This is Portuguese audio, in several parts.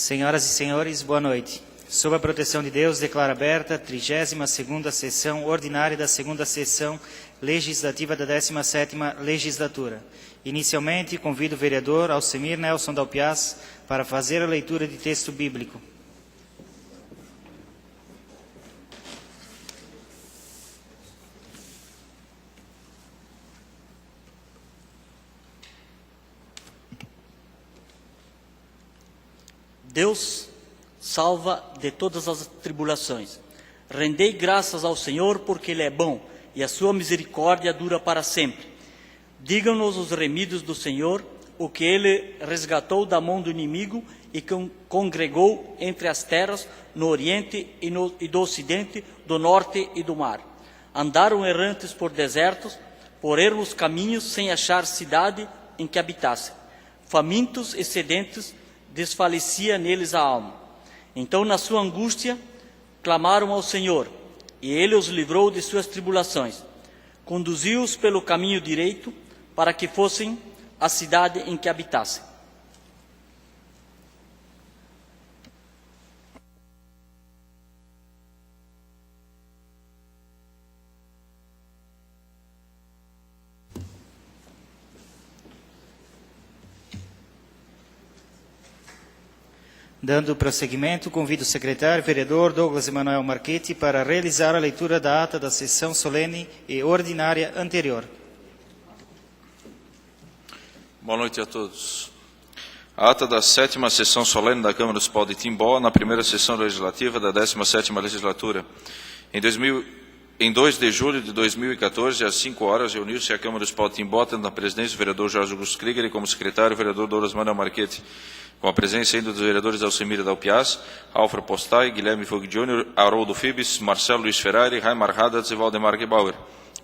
Senhoras e senhores, boa noite. Sob a proteção de Deus, declaro aberta a 32ª sessão ordinária da 2ª sessão legislativa da 17ª legislatura. Inicialmente, convido o vereador Alcemir Nelson Dalpiaz para fazer a leitura de texto bíblico. Deus salva de todas as tribulações. Rendei graças ao Senhor, porque Ele é bom, e a sua misericórdia dura para sempre. Digam-nos os remidos do Senhor, o que Ele resgatou da mão do inimigo e congregou entre as terras, no oriente e do ocidente, do norte e do mar. Andaram errantes por desertos, por ermos caminhos, sem achar cidade em que habitassem. Famintos e sedentos, desfalecia neles a alma. Então, na sua angústia, clamaram ao Senhor, e Ele os livrou de suas tribulações. Conduziu-os pelo caminho direito, para que fossem a cidade em que habitassem. Dando prosseguimento, convido o secretário vereador Douglas Emanuel Marchetti para realizar a leitura da ata da sessão solene e ordinária anterior. Boa noite a todos. A ata da 7ª sessão solene da Câmara Municipal de Timbó, na primeira sessão legislativa da 17ª legislatura. Em 2 de julho de 2014, às 5 horas, reuniu-se a Câmara Municipal de Timbó, tendo na presidência o vereador Jorge Augusto Krieger e como secretário o vereador Douglas Emanuel Marchetti, com a presença ainda dos vereadores Alcemir Dalpiaz, Alfredo Postai, Guilherme Fug Jr., Haroldo Fibes, Marcelo Luiz Ferrari, Raimar Haddad e Valdemar Gebauer,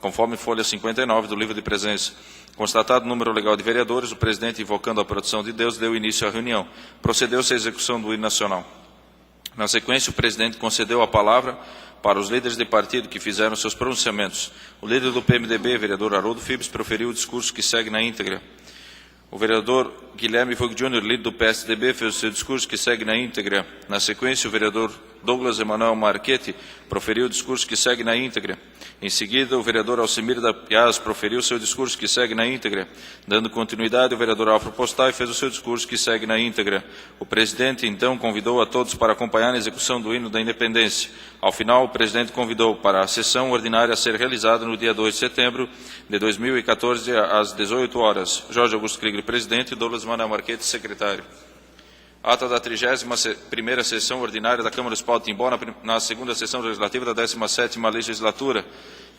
conforme folha 59 do livro de presença. Constatado o número legal de vereadores, o presidente, invocando a proteção de Deus, deu início à reunião. Procedeu-se à execução do hino nacional. Na sequência, o presidente concedeu a palavra para os líderes de partido que fizeram seus pronunciamentos. O líder do PMDB, vereador Haroldo Fibes, proferiu o discurso que segue na íntegra. O vereador Guilherme Fug Jr., líder do PSDB, fez o seu discurso que segue na íntegra. Na sequência, o vereador Douglas Emanuel Marchetti proferiu o discurso que segue na íntegra. Em seguida, o vereador Alcemir Dalpiaz proferiu seu discurso que segue na íntegra. Dando continuidade, o vereador Alfredo Postai fez o seu discurso que segue na íntegra. O presidente, então, convidou a todos para acompanhar a execução do hino da independência. Ao final, o presidente convidou para a sessão ordinária a ser realizada no dia 2 de setembro de 2014, às 18 horas. Jorge Augusto Krieger, presidente, e Douglas Emanuel Marchetti, secretário. Ata da 31ª sessão ordinária da Câmara Municipal de Timbó, na 2ª sessão legislativa da 17ª legislatura.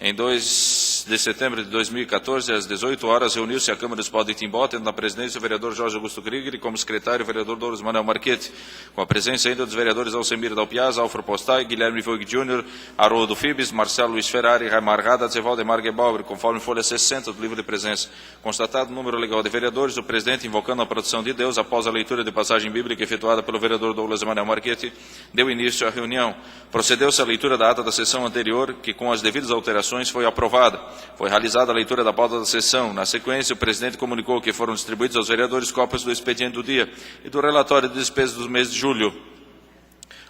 Em 2 de setembro de 2014, às 18 horas, reuniu-se a Câmara Municipal de Timbó, tendo na presidência o vereador Jorge Augusto Krieger e como secretário o vereador Douglas Emanuel Marchetti, com a presença ainda dos vereadores Alcemir Dalpiaz, Alfredo Postai, Guilherme Fug Jr., Haroldo Fibes, Marcelo Luiz Ferrari, Raimar Haddad e Valdemar Gebauer, conforme folha 60 do livro de presença. Constatado o número legal de vereadores, o presidente, invocando a proteção de Deus, após a leitura de passagem bíblica efetuada pelo vereador Douglas Emanuel Marchetti, deu início à reunião. Procedeu-se à leitura da ata da sessão anterior, que com as devidas alterações foi aprovada. Foi realizada a leitura da pauta da sessão. Na sequência, o presidente comunicou que foram distribuídos aos vereadores cópias do expediente do dia e do relatório de despesas do mês de julho.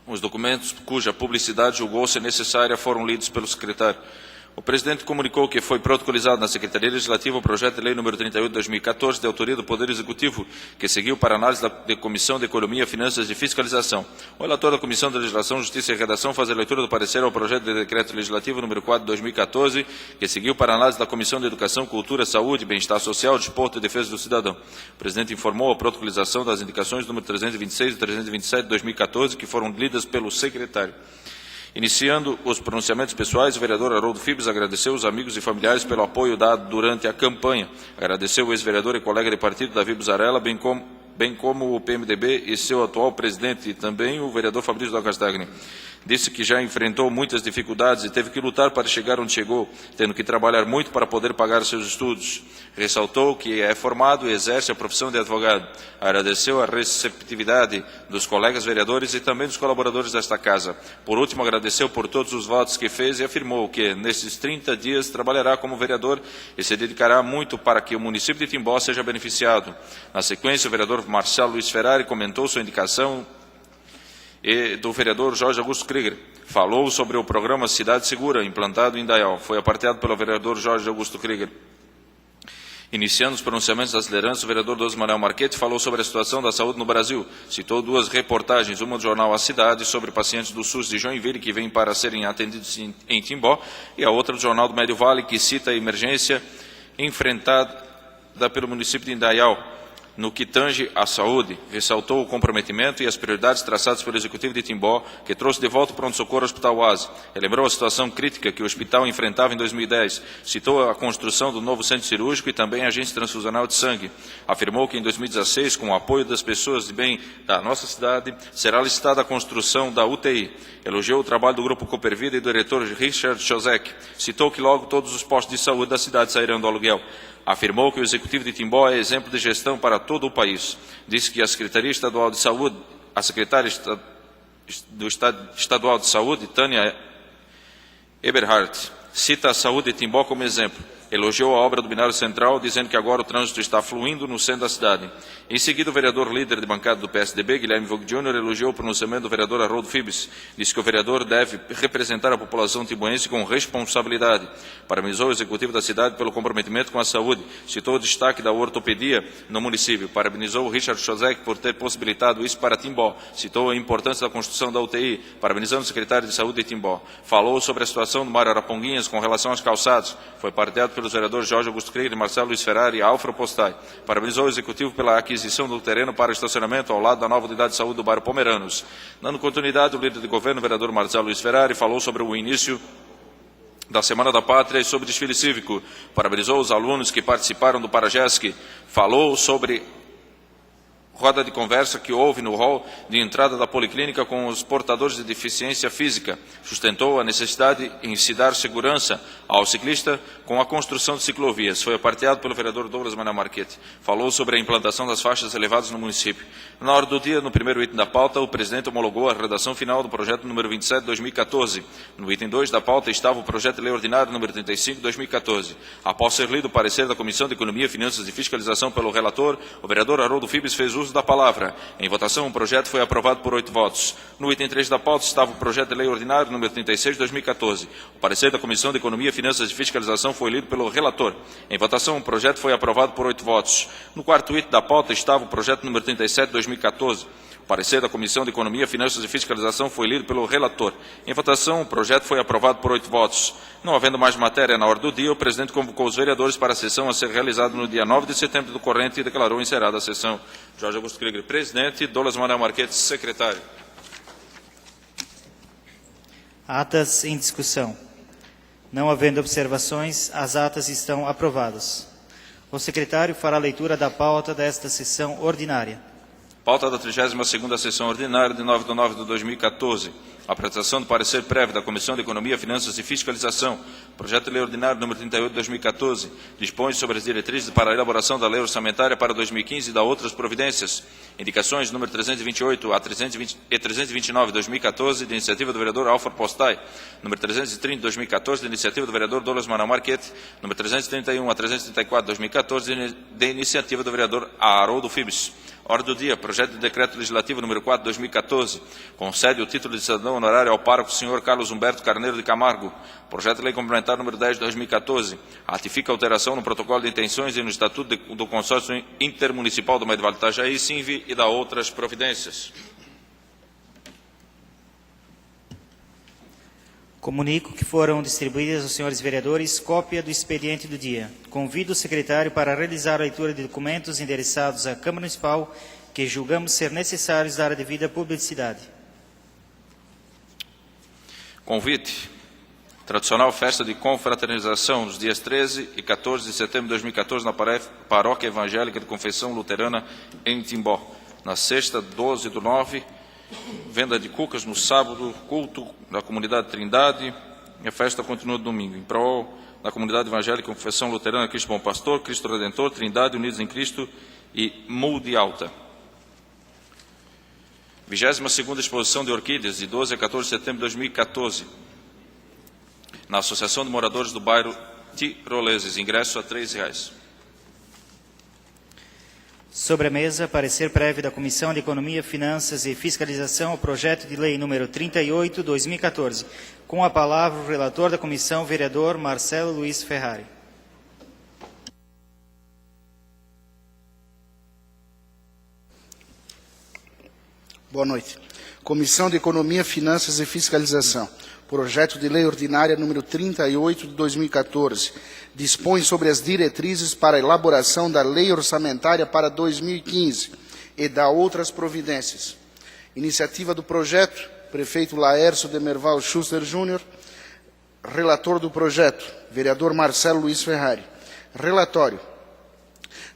Os documentos cuja publicidade julgou-se necessária foram lidos pelo secretário. O presidente comunicou que foi protocolizado na Secretaria Legislativa o projeto de lei número 38 de 2014, de autoria do Poder Executivo, que seguiu para análise da Comissão de Economia, Finanças e Fiscalização. O relator da Comissão de Legislação, Justiça e Redação faz a leitura do parecer ao projeto de decreto legislativo número 4 de 2014, que seguiu para análise da Comissão de Educação, Cultura, Saúde, Bem-Estar Social, Desporto e Defesa do Cidadão. O presidente informou a protocolização das indicações número 326 e 327 de 2014, que foram lidas pelo secretário. Iniciando os pronunciamentos pessoais, o vereador Haroldo Fibes agradeceu os amigos e familiares pelo apoio dado durante a campanha. Agradeceu o ex-vereador e colega de partido Davi Buzzarella, bem como o PMDB e seu atual presidente, e também o vereador Fabrício Dalcastagni. Disse que já enfrentou muitas dificuldades e teve que lutar para chegar onde chegou, tendo que trabalhar muito para poder pagar seus estudos. Ressaltou que é formado e exerce a profissão de advogado. Agradeceu a receptividade dos colegas vereadores e também dos colaboradores desta casa. Por último, agradeceu por todos os votos que fez e afirmou que, nesses 30 dias, trabalhará como vereador e se dedicará muito para que o município de Timbó seja beneficiado. Na sequência, o vereador Marcelo Luiz Ferrari comentou sua indicação e do vereador Jorge Augusto Krieger. Falou sobre o programa Cidade Segura, implantado em Indaial. Foi aparteado pelo vereador Jorge Augusto Krieger. Iniciando os pronunciamentos das lideranças, o vereador Douglas Manuel Marchetti falou sobre a situação da saúde no Brasil. Citou duas reportagens, uma do jornal A Cidade, sobre pacientes do SUS de Joinville que vêm para serem atendidos em Timbó, e a outra do jornal do Médio Vale, que cita a emergência enfrentada pelo município de Indaial no que tange à saúde. Ressaltou o comprometimento e as prioridades traçadas pelo Executivo de Timbó, que trouxe de volta o pronto-socorro ao Hospital Oase. Relembrou a situação crítica que o hospital enfrentava em 2010. Citou a construção do novo centro cirúrgico e também a agência transfusional de sangue. Afirmou que em 2016, com o apoio das pessoas de bem da nossa cidade, será licitada a construção da UTI. Elogiou o trabalho do Grupo Coopervida e do diretor Richard Chozek. Citou que logo todos os postos de saúde da cidade sairão do aluguel. Afirmou que o Executivo de Timbó é exemplo de gestão para todo o país. Disse que a Secretaria Estadual de Saúde, a secretária do Estadual de Saúde, Tânia Eberhardt, cita a saúde de Timbó como exemplo. Elogiou a obra do binário central, dizendo que agora o trânsito está fluindo no centro da cidade. Em seguida, o vereador líder de bancada do PSDB, Guilherme Vogt Jr., elogiou o pronunciamento do vereador Haroldo Fibes. Disse que o vereador deve representar a população timboense com responsabilidade. Parabenizou o executivo da cidade pelo comprometimento com a saúde. Citou o destaque da ortopedia no município. Parabenizou o Richard Chozek por ter possibilitado isso para Timbó. Citou a importância da construção da UTI. Parabenizando o secretário de Saúde de Timbó. Falou sobre a situação do Mar Araponguinhas com relação aos calçados. Foi partilhado pelos vereadores Jorge Augusto Krieger, Marcelo Luiz Ferrari e Alfredo Postai. Parabenizou o executivo pela aquisição do terreno para estacionamento ao lado da nova unidade de saúde do bairro Pomeranos. Dando continuidade, o líder de governo, o vereador Marcelo Luiz Ferrari, falou sobre o início da Semana da Pátria e sobre desfile cívico. Parabenizou os alunos que participaram do Paragesc. Falou sobre roda de conversa que houve no hall de entrada da Policlínica com os portadores de deficiência física. Sustentou a necessidade em se dar segurança ao ciclista com a construção de ciclovias. Foi aparteado pelo vereador Douglas Manuel Marchetti. Falou sobre a implantação das faixas elevadas no município. Na hora do dia, no primeiro item da pauta, o presidente homologou a redação final do projeto número 27 de 2014. No item 2 da pauta estava o projeto de lei ordinário número 35 de 2014. Após ser lido o parecer da Comissão de Economia, Finanças e Fiscalização pelo relator, o vereador Haroldo Fibes fez uso da palavra. Em votação, o projeto foi aprovado por 8 votos. No item 3 da pauta estava o projeto de lei ordinário número 36 de 2014. O parecer da Comissão de Economia, Finanças e Fiscalização foi lido pelo relator. Em votação, o projeto foi aprovado por 8 votos. No quarto item da pauta estava o projeto número 37 de 2014. O parecer da Comissão de Economia, Finanças e Fiscalização foi lido pelo relator. Em votação, o projeto foi aprovado por 8 votos. Não havendo mais matéria na hora do dia, o presidente convocou os vereadores para a sessão a ser realizada no dia 9 de setembro do corrente e declarou encerrada a sessão. Jorge Augusto Krieger, presidente. Douglas Manuel Marchetti, secretário. Atas em discussão. Não havendo observações, as atas estão aprovadas. O secretário fará a leitura da pauta desta sessão ordinária. Pauta da 32ª sessão ordinária de 9 de nove de 2014. Apresentação do parecer prévio da Comissão de Economia, Finanças e Fiscalização. Projeto de lei ordinário número 38 de 2014. Dispõe sobre as diretrizes para a elaboração da lei orçamentária para 2015 e da outras providências. Indicações número 328 a 329 de 2014, de iniciativa do vereador Alfredo Postai. Número 330 de 2014, de iniciativa do vereador Douglas Manuel Marchetti. Número 331 a 334 de 2014, de iniciativa do vereador Haroldo Fibes. Ordem do dia, projeto de decreto legislativo número 4 de 2014, concede o título de cidadão honorário ao pároco Sr. Carlos Humberto Carneiro de Camargo. Projeto de lei complementar número 10 de 2014, ratifica a alteração no protocolo de intenções e no estatuto do consórcio intermunicipal do Médio Vale do Itajaí, SINVI e da outras providências. Comunico que foram distribuídas aos senhores vereadores cópia do expediente do dia. Convido o secretário para realizar a leitura de documentos endereçados à Câmara Municipal que julgamos ser necessários dar a devida publicidade. Convite. Tradicional festa de confraternização nos dias 13 e 14 de setembro de 2014 na Paróquia Evangélica de Confissão Luterana em Timbó. Na sexta, 12 do 9, venda de cucas no sábado, culto da comunidade Trindade, e a festa continua no domingo, em prol da comunidade evangélica Confissão Luterana, Cristo Bom Pastor, Cristo Redentor, Trindade, Unidos em Cristo e Mulde Alta. 22ª exposição de orquídeas, de 12 a 14 de setembro de 2014, na Associação de Moradores do Bairro Tiroleses, ingresso a R$ 3. Sobre a mesa, parecer prévio da Comissão de Economia, Finanças e Fiscalização ao projeto de lei número 38/2014. Com a palavra o relator da comissão, vereador Marcelo Luiz Ferrari. Boa noite. Comissão de Economia, Finanças e Fiscalização. Projeto de Lei Ordinária número 38 de 2014. Dispõe sobre as diretrizes para a elaboração da Lei Orçamentária para 2015 e dá outras providências. Iniciativa do projeto, prefeito Laércio Demerval Schuster Júnior. Relator do projeto, vereador Marcelo Luiz Ferrari. Relatório.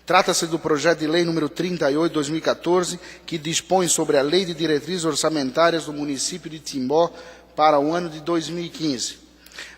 Trata-se do projeto de lei número 38 de 2014, que dispõe sobre a Lei de Diretrizes Orçamentárias do município de Timbó para o ano de 2015.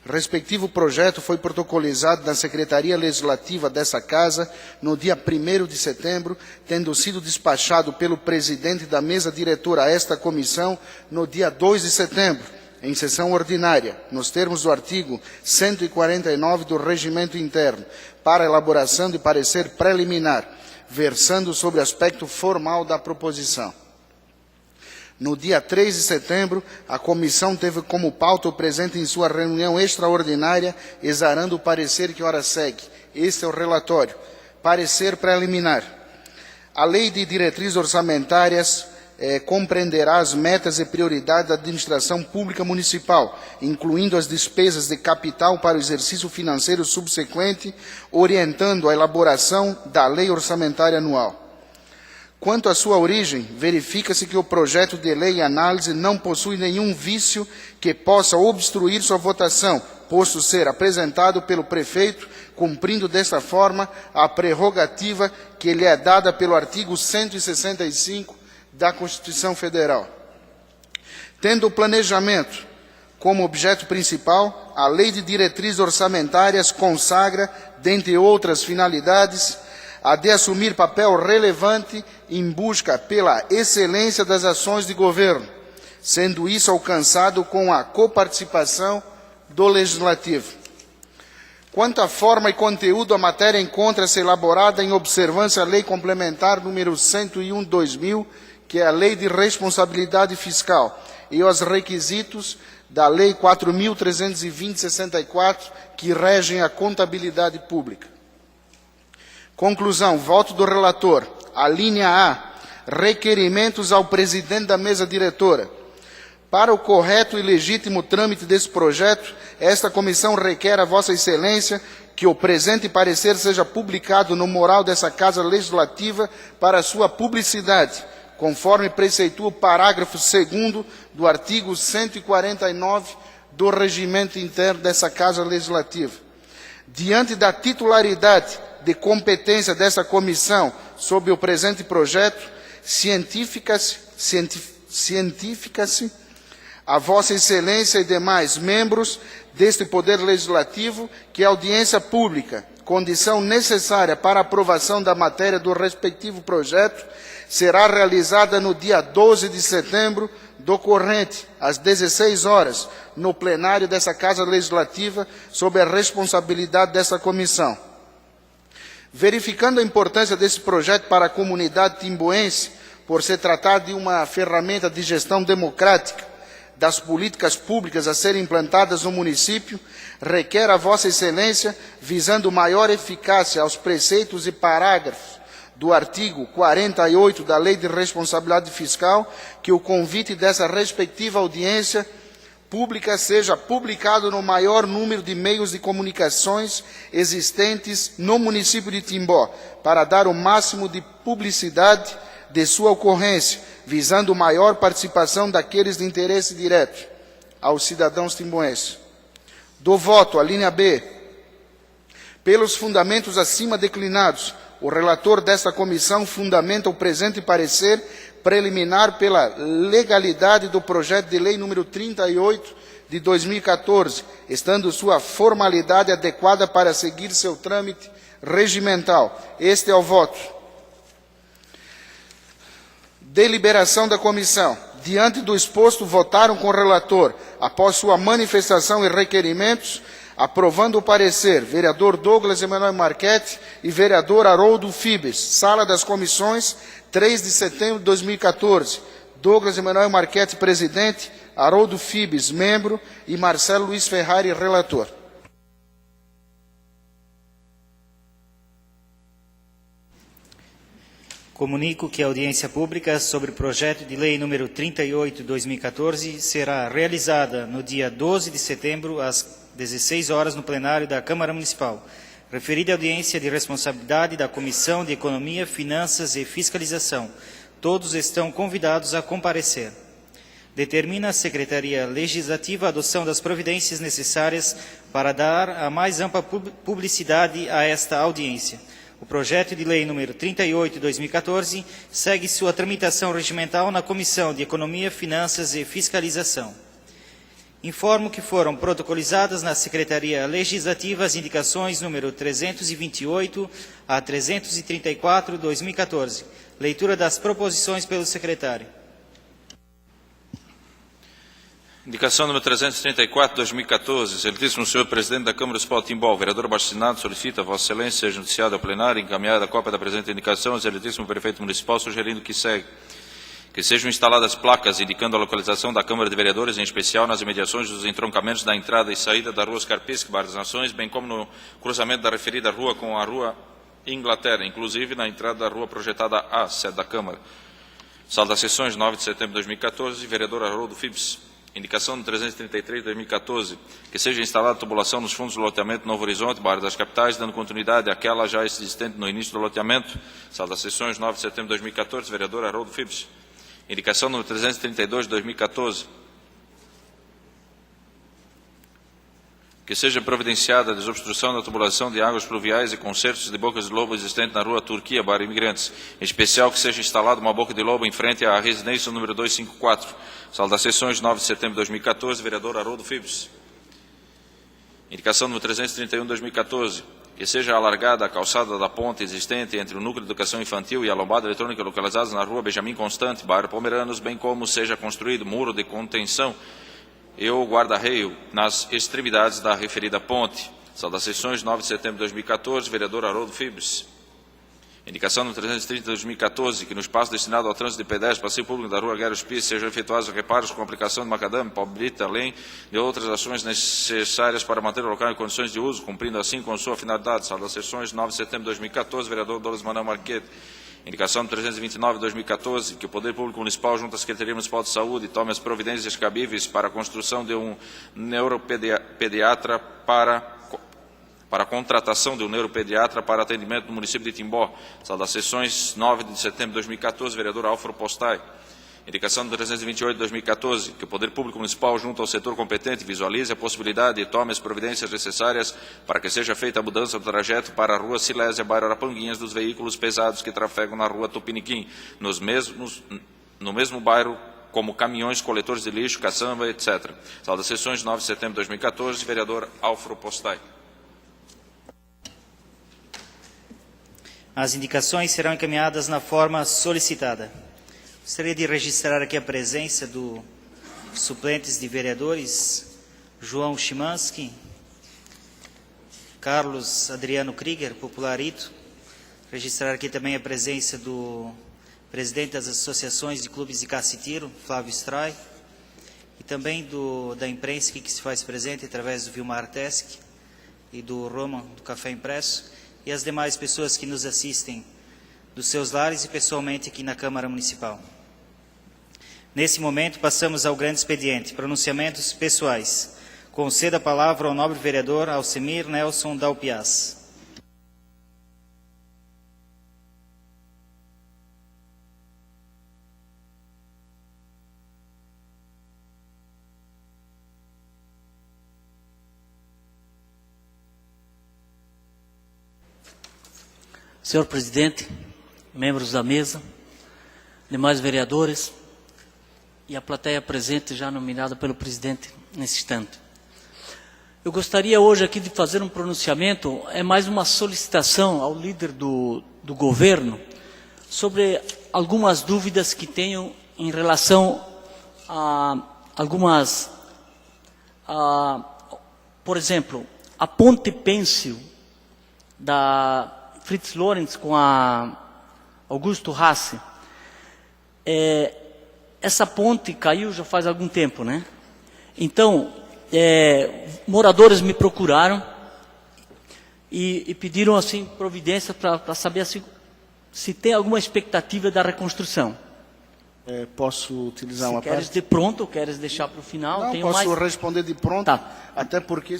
Respectivo projeto foi protocolizado na Secretaria Legislativa dessa Casa no dia 1º de setembro, tendo sido despachado pelo presidente da mesa diretora a esta comissão no dia 2 de setembro, em sessão ordinária, nos termos do artigo 149 do Regimento Interno, para elaboração de parecer preliminar, versando sobre o aspecto formal da proposição. No dia 3 de setembro, a comissão teve como pauta o presente em sua reunião extraordinária, exarando o parecer que ora segue. Este é o relatório. Parecer preliminar. A Lei de Diretrizes Orçamentárias compreenderá as metas e prioridades da administração pública municipal, incluindo as despesas de capital para o exercício financeiro subsequente, orientando a elaboração da Lei Orçamentária Anual. Quanto à sua origem, verifica-se que o projeto de lei em análise não possui nenhum vício que possa obstruir sua votação, posto ser apresentado pelo prefeito, cumprindo desta forma a prerrogativa que lhe é dada pelo artigo 165 da Constituição Federal. Tendo o planejamento como objeto principal, a Lei de Diretrizes Orçamentárias consagra, dentre outras finalidades, a de assumir papel relevante em busca pela excelência das ações de governo, sendo isso alcançado com a coparticipação do Legislativo. Quanto à forma e conteúdo, a matéria encontra-se elaborada em observância à Lei Complementar número 101/2000, que é a Lei de Responsabilidade Fiscal, e aos requisitos da Lei 4.320/64, que regem a contabilidade pública. Conclusão, voto do relator. A linha A, requerimentos ao presidente da mesa diretora. Para o correto e legítimo trâmite desse projeto, esta comissão requer a Vossa Excelência que o presente parecer seja publicado no mural dessa Casa Legislativa para sua publicidade, conforme preceitua o parágrafo 2º do artigo 149 do Regimento Interno dessa Casa Legislativa. Diante da titularidade de competência dessa comissão sobre o presente projeto, cientifica-se a Vossa Excelência e demais membros deste Poder Legislativo que a audiência pública, condição necessária para a aprovação da matéria do respectivo projeto, será realizada no dia 12 de setembro do corrente, às 16 horas, no plenário dessa Casa Legislativa, sob a responsabilidade dessa comissão. Verificando a importância desse projeto para a comunidade timboense, por se tratar de uma ferramenta de gestão democrática das políticas públicas a serem implantadas no município, requer a Vossa Excelência, visando maior eficácia aos preceitos e parágrafos do artigo 48 da Lei de Responsabilidade Fiscal, que o convite dessa respectiva audiência pública seja publicado no maior número de meios de comunicações existentes no município de Timbó, para dar o máximo de publicidade de sua ocorrência, visando maior participação daqueles de interesse direto aos cidadãos timboenses. Do voto, a linha B. Pelos fundamentos acima declinados, o relator desta comissão fundamenta o presente parecer preliminar pela legalidade do projeto de lei número 38 de 2014, estando sua formalidade adequada para seguir seu trâmite regimental. Este é o voto. Deliberação da comissão. Diante do exposto, votaram com o relator, após sua manifestação e requerimentos, Aprovando o parecer, vereador Douglas Emanuel Marchetti e vereador Haroldo Fibes. Sala das Comissões, 3 de setembro de 2014. Douglas Emanuel Marchetti, presidente, Haroldo Fibes, membro, e Marcelo Luiz Ferrari, relator. Comunico que a audiência pública sobre o projeto de lei número 38 de 2014 será realizada no dia 12 de setembro, às 16 horas, no plenário da Câmara Municipal. Referida audiência de responsabilidade da Comissão de Economia, Finanças e Fiscalização. Todos estão convidados a comparecer. Determina a Secretaria Legislativa a adoção das providências necessárias para dar a mais ampla publicidade a esta audiência. O projeto de lei número 38 de 2014 segue sua tramitação regimental na Comissão de Economia, Finanças e Fiscalização. Informo que foram protocolizadas na Secretaria Legislativa as indicações número 328 a 334 de 2014. Leitura das proposições pelo secretário. Indicação número 334, 2014. Excelentíssimo senhor presidente da Câmara Municipal de Timbó, o vereador abaixo assinado solicita a Vossa Excelência seja noticiado ao plenário encaminhada a cópia da presente indicação ao excelentíssimo prefeito municipal, sugerindo que segue. Que sejam instaladas placas indicando a localização da Câmara de Vereadores, em especial nas imediações dos entroncamentos da entrada e saída da Rua Oscar Pisque, Bar das Nações, bem como no cruzamento da referida rua com a Rua Inglaterra, inclusive na entrada da rua projetada A, sede da Câmara. Sala das Sessões, 9 de setembro de 2014, vereador Haroldo Fibes. Indicação no 333 de 2014, que seja instalada tubulação nos fundos do loteamento Novo Horizonte, bairro das Capitais, dando continuidade àquela já existente no início do loteamento. Sala das Sessões, 9 de setembro de 2014, vereador Haroldo Fibes. Indicação número 332 de 2014, que seja providenciada a desobstrução da tubulação de águas pluviais e consertos de bocas de lobo existente na rua Turquia, bairro Imigrantes. Em especial, que seja instalada uma boca de lobo em frente à residência número 254. Sala das Sessões, 9 de setembro de 2014, vereador Haroldo Fibes. Indicação número 331 de 2014, que seja alargada a calçada da ponte existente entre o Núcleo de Educação Infantil e a lombada eletrônica localizados na rua Benjamin Constante, bairro Pomeranos, bem como seja construído muro de contenção e o guarda-reio nas extremidades da referida ponte. Sala das Sessões, 9 de setembro de 2014, vereador Haroldo Fibes. Indicação no 330 de 2014, que no espaço destinado ao trânsito de pedestres, passeio público da rua Guerra Pires, sejam efetuados reparos com aplicação de macadame, palmito, além de outras ações necessárias para manter o local em condições de uso, cumprindo assim com sua finalidade. Sala das Sessões, 9 de setembro de 2014, vereador Douglas Emanuel Marchetti. Indicação no 329 de 2014, que o Poder Público Municipal, junto à Secretaria Municipal de Saúde, tome as providências cabíveis para a construção de um neuropediatra para a contratação de um neuropediatra para atendimento no município de Timbó. Sala das Sessões, 9 de setembro de 2014, vereador Álvaro Postai. Indicação do 328 de 2014, que o Poder Público Municipal, junto ao setor competente, visualize a possibilidade e tome as providências necessárias para que seja feita a mudança do trajeto para a Rua Silésia, bairro Arapanguinhas, dos veículos pesados que trafegam na Rua Tupiniquim, no mesmo bairro, como caminhões, coletores de lixo, caçamba, etc. Sala das Sessões, 9 de setembro de 2014, vereador Álvaro Postai. As indicações serão encaminhadas na forma solicitada. Gostaria de registrar aqui a presença dos suplentes de vereadores João Chimansky, Carlos Adriano Krieger, popularito. Registrar aqui também a presença do presidente das associações de clubes de caça e tiro, Flávio Stray, e também da imprensa que se faz presente através do Vilmar Tesk e do Roman, do Café Impresso, e as demais pessoas que nos assistem dos seus lares e pessoalmente aqui na Câmara Municipal. Nesse momento, passamos ao grande expediente, pronunciamentos pessoais. Concedo a palavra ao nobre vereador Alcemir Nelson Dalpiaz. Senhor presidente, membros da mesa, demais vereadores e a plateia presente já nominada pelo presidente nesse instante. Eu gostaria hoje aqui de fazer um pronunciamento, é mais uma solicitação ao líder do governo sobre algumas dúvidas que tenho em relação a algumas, por exemplo, a ponte pêncil da Fritz Lorenz com a Augusto Hasse, essa ponte caiu já faz algum tempo, né? Então, moradores me procuraram e pediram assim providência para saber se tem alguma expectativa da reconstrução. Posso utilizar uma Se queres parte? de pronto ou queres deixar para o final? Não, tenho posso mais... responder de pronto, Tá. até porque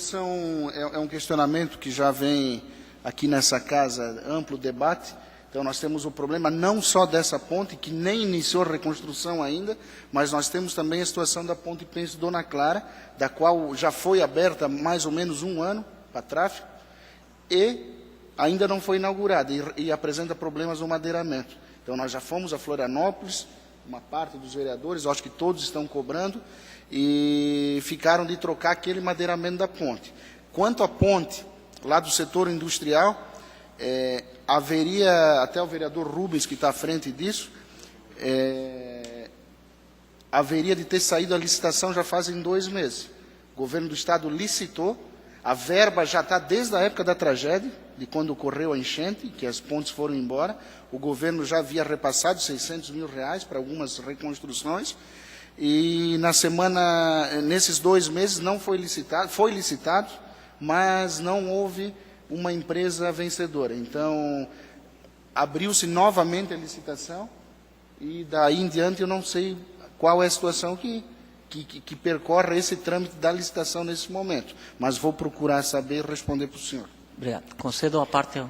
é um questionamento que já vem aqui nessa casa, amplo debate. Então, nós temos o problema não só dessa ponte, que nem iniciou a reconstrução ainda, mas nós temos também a situação da ponte Pêncil Dona Clara, da qual já foi aberta há mais ou menos 1 ano para tráfego, e ainda não foi inaugurada, e apresenta problemas no madeiramento. Então, nós já fomos a Florianópolis, uma parte dos vereadores, acho que todos estão cobrando, e ficaram de trocar aquele madeiramento da ponte. Quanto à ponte, lá do setor industrial, haveria, até o vereador Rubens, que está à frente disso, haveria de ter saído a licitação já fazem 2 meses. O governo do estado licitou, a verba já está desde a época da tragédia, de quando ocorreu a enchente, que as pontes foram embora. O governo já havia repassado R$600 mil para algumas reconstruções, e nesses 2 meses não foi licitado, mas não houve uma empresa vencedora. Então, abriu-se novamente a licitação, e daí em diante eu não sei qual é a situação que percorre esse trâmite da licitação nesse momento. Mas vou procurar saber e responder para o senhor. Obrigado. Concedo a parte...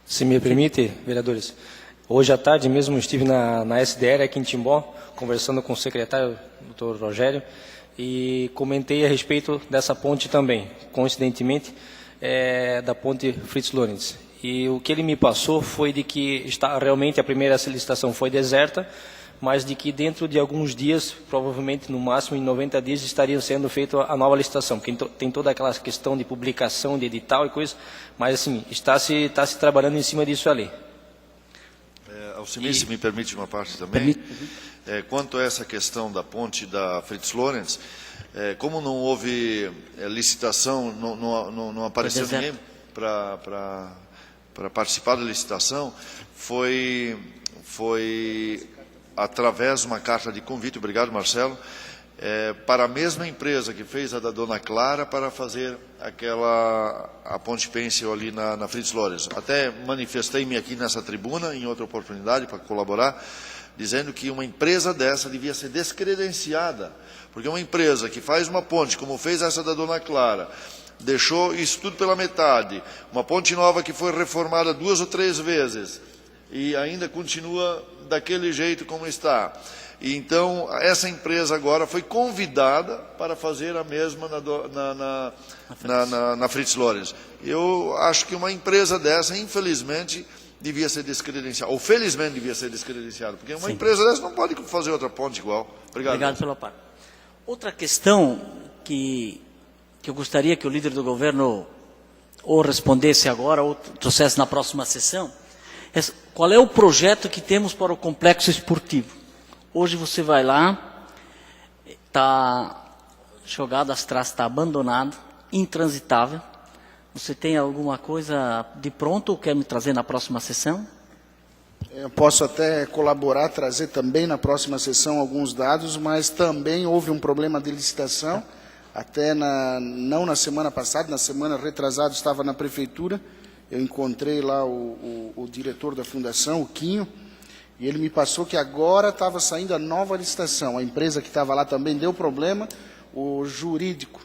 Se me permite, vereadores, hoje à tarde mesmo estive na SDR aqui em Timbó, conversando com o secretário, Dr. Rogério, e comentei a respeito dessa ponte também, coincidentemente, da ponte Fritz Lorenz. E o que ele me passou foi de que realmente a primeira licitação foi deserta, mas de que dentro de alguns dias, provavelmente no máximo em 90 dias, estaria sendo feita a nova licitação, porque tem toda aquela questão de publicação, de edital e coisa, mas assim, está se trabalhando em cima disso ali. Alcimir, se me permite uma parte também. Quanto a essa questão da ponte da Fritz Lorenz, como não houve licitação, não apareceu ninguém para participar da licitação, foi através de uma carta de convite, obrigado Marcelo, para a mesma empresa que fez a da Dona Clara para fazer a ponte pêncil ali na Fritz Lorenz. Até manifestei-me aqui nessa tribuna, em outra oportunidade, para colaborar, dizendo que uma empresa dessa devia ser descredenciada, porque uma empresa que faz uma ponte, como fez essa da Dona Clara, deixou isso tudo pela metade, uma ponte nova que foi reformada 2 ou 3 vezes, e ainda continua daquele jeito como está. E então, essa empresa agora foi convidada para fazer a mesma na Fritz Lorenz. Eu acho que uma empresa dessa, infelizmente, devia ser descredenciada, ou felizmente devia ser descredenciada, porque uma empresa dessa não pode fazer outra ponte igual. Obrigado pela parte. Outra questão que eu gostaria que o líder do governo ou respondesse agora ou trouxesse na próxima sessão, qual é o projeto que temos para o complexo esportivo? Hoje você vai lá, está jogado as traças, está abandonado, intransitável. Você tem alguma coisa de pronto ou quer me trazer na próxima sessão? Eu posso até colaborar, trazer também na próxima sessão alguns dados, mas também houve um problema de licitação, até não na semana passada, na semana retrasada estava na prefeitura. Eu encontrei lá o diretor da fundação, o Quinho, e ele me passou que agora estava saindo a nova licitação. A empresa que estava lá também deu problema, o jurídico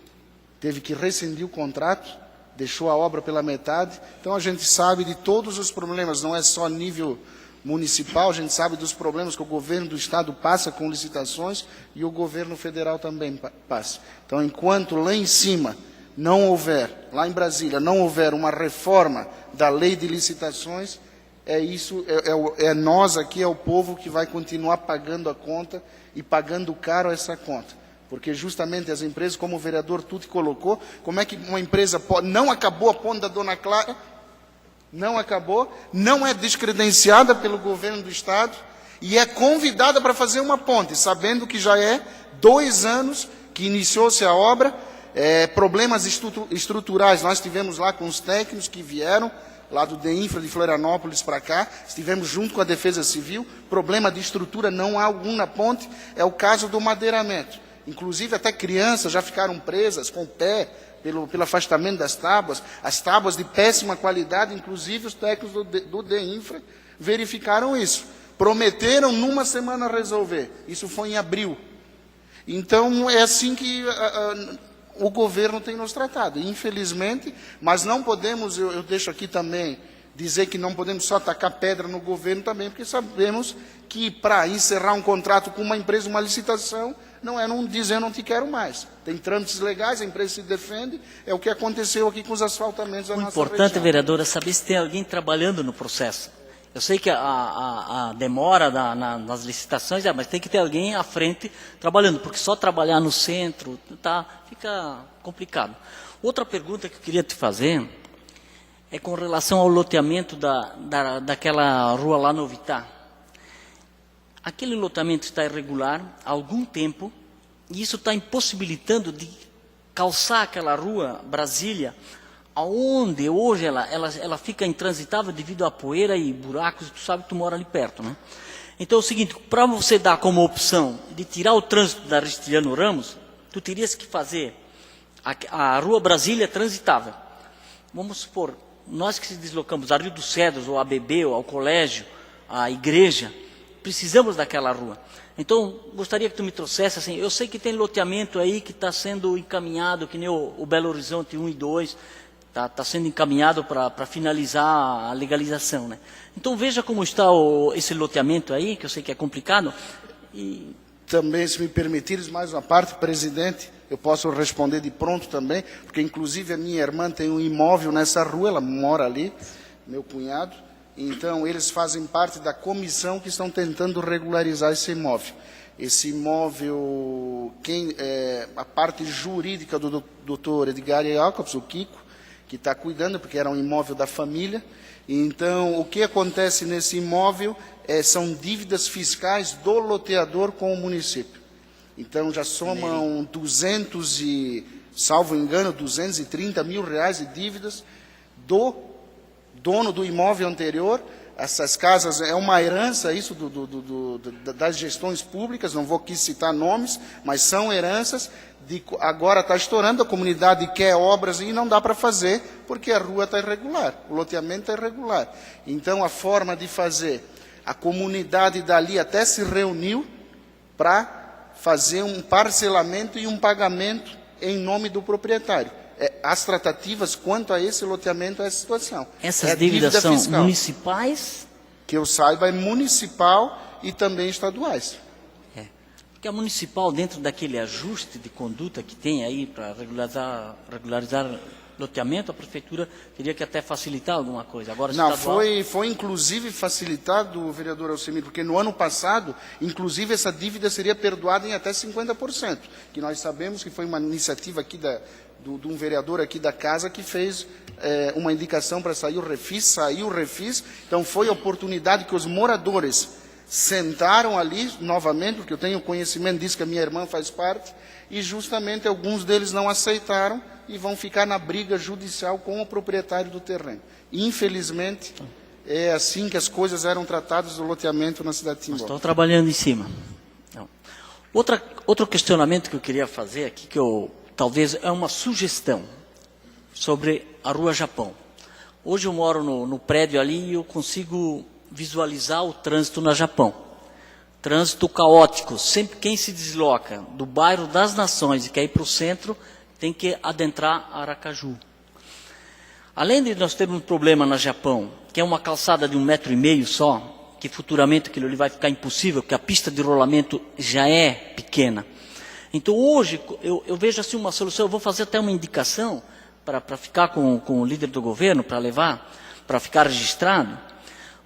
teve que rescindir o contrato, deixou a obra pela metade. Então a gente sabe de todos os problemas, não é só nível municipal, a gente sabe dos problemas que o governo do estado passa com licitações e o governo federal também passa. Então, enquanto lá em cima não houver, lá em Brasília, não houver uma reforma da lei de licitações, nós aqui, é o povo que vai continuar pagando a conta e pagando caro essa conta. Porque justamente as empresas, como o vereador Tutti colocou, como é que uma empresa pode... Não acabou a ponte da Dona Clara, não acabou, não é descredenciada pelo governo do estado e é convidada para fazer uma ponte, sabendo que já é 2 anos que iniciou-se a obra, Problemas estruturais, nós tivemos lá com os técnicos que vieram, lá do DEINFRA de Florianópolis para cá, estivemos junto com a Defesa Civil, problema de estrutura não há algum na ponte, é o caso do madeiramento. Inclusive até crianças já ficaram presas com o pé, pelo afastamento das tábuas, as tábuas de péssima qualidade, inclusive os técnicos do DEINFRA verificaram isso. Prometeram numa semana resolver, isso foi em abril. Então é assim que o governo tem nos tratado, infelizmente, mas não podemos, eu deixo aqui também, dizer que não podemos só tacar pedra no governo também, porque sabemos que para encerrar um contrato com uma empresa, uma licitação, não é não dizer eu não te quero mais. Tem trâmites legais, a empresa se defende, é o que aconteceu aqui com os asfaltamentos da nossa região. O importante, vereador, é saber se tem alguém trabalhando no processo. Eu sei que a demora nas licitações, mas tem que ter alguém à frente trabalhando, porque só trabalhar no centro fica complicado. Outra pergunta que eu queria te fazer é com relação ao loteamento daquela rua lá no Vitá. Aquele loteamento está irregular há algum tempo e isso está impossibilitando de calçar aquela rua Brasília, aonde hoje ela fica intransitável devido à poeira e buracos, tu sabe que tu mora ali perto, né? Então é o seguinte, para você dar como opção de tirar o trânsito da Aristiliano Ramos, tu terias que fazer a rua Brasília transitável. Vamos supor, nós que se deslocamos a Rio dos Cedros, ou a ABB, ou ao colégio, à igreja, precisamos daquela rua. Então, gostaria que tu me trouxesse, assim, eu sei que tem loteamento aí que está sendo encaminhado, que nem o Belo Horizonte 1 e 2, está sendo encaminhado para finalizar a legalização, né? Então, veja como está esse loteamento aí, que eu sei que é complicado. E também, se me permitires, mais uma parte, presidente, eu posso responder de pronto também, porque inclusive a minha irmã tem um imóvel nessa rua, ela mora ali, meu cunhado, então eles fazem parte da comissão que estão tentando regularizar esse imóvel. Esse imóvel, a parte jurídica do doutor Edgar Jacobs, o Kiko, que está cuidando, porque era um imóvel da família. Então, o que acontece nesse imóvel são dívidas fiscais do loteador com o município. Então, já somam salvo engano, 230 mil reais de dívidas do dono do imóvel anterior. Essas casas, é uma herança, isso das gestões públicas, não vou aqui citar nomes, mas são heranças. Agora está estourando, a comunidade quer obras e não dá para fazer, porque a rua está irregular, o loteamento está irregular. Então, a forma de fazer, a comunidade dali até se reuniu para fazer um parcelamento e um pagamento em nome do proprietário. As tratativas quanto a esse loteamento, a essa situação. Essas dívidas são fiscal. Municipais? Que eu saiba, é municipal e também estaduais. Porque a municipal, dentro daquele ajuste de conduta que tem aí para regularizar loteamento, a prefeitura teria que até facilitar alguma coisa. Agora, não, estadual... foi inclusive facilitado, vereador Alcemir, porque no ano passado, inclusive, essa dívida seria perdoada em até 50%, que nós sabemos que foi uma iniciativa aqui de um vereador aqui da casa que fez uma indicação para sair o refis, saiu o refis, então foi a oportunidade que os moradores sentaram ali novamente, porque eu tenho conhecimento disso, que a minha irmã faz parte, e justamente alguns deles não aceitaram e vão ficar na briga judicial com o proprietário do terreno. Infelizmente, é assim que as coisas eram tratadas do loteamento na cidade de Timbó. Estou trabalhando em cima. Não. Outro questionamento que eu queria fazer aqui, talvez é uma sugestão sobre a Rua Japão. Hoje eu moro no prédio ali e eu consigo visualizar o trânsito na Japão. Trânsito caótico. Sempre quem se desloca do bairro das Nações e quer ir para o centro, tem que adentrar Aracaju. Além de nós termos um problema na Japão, que é uma calçada de 1,5 metro só, que futuramente aquilo ali vai ficar impossível, porque a pista de rolamento já é pequena. Então hoje eu vejo assim uma solução, eu vou fazer até uma indicação para ficar com o líder do governo, para levar, para ficar registrado,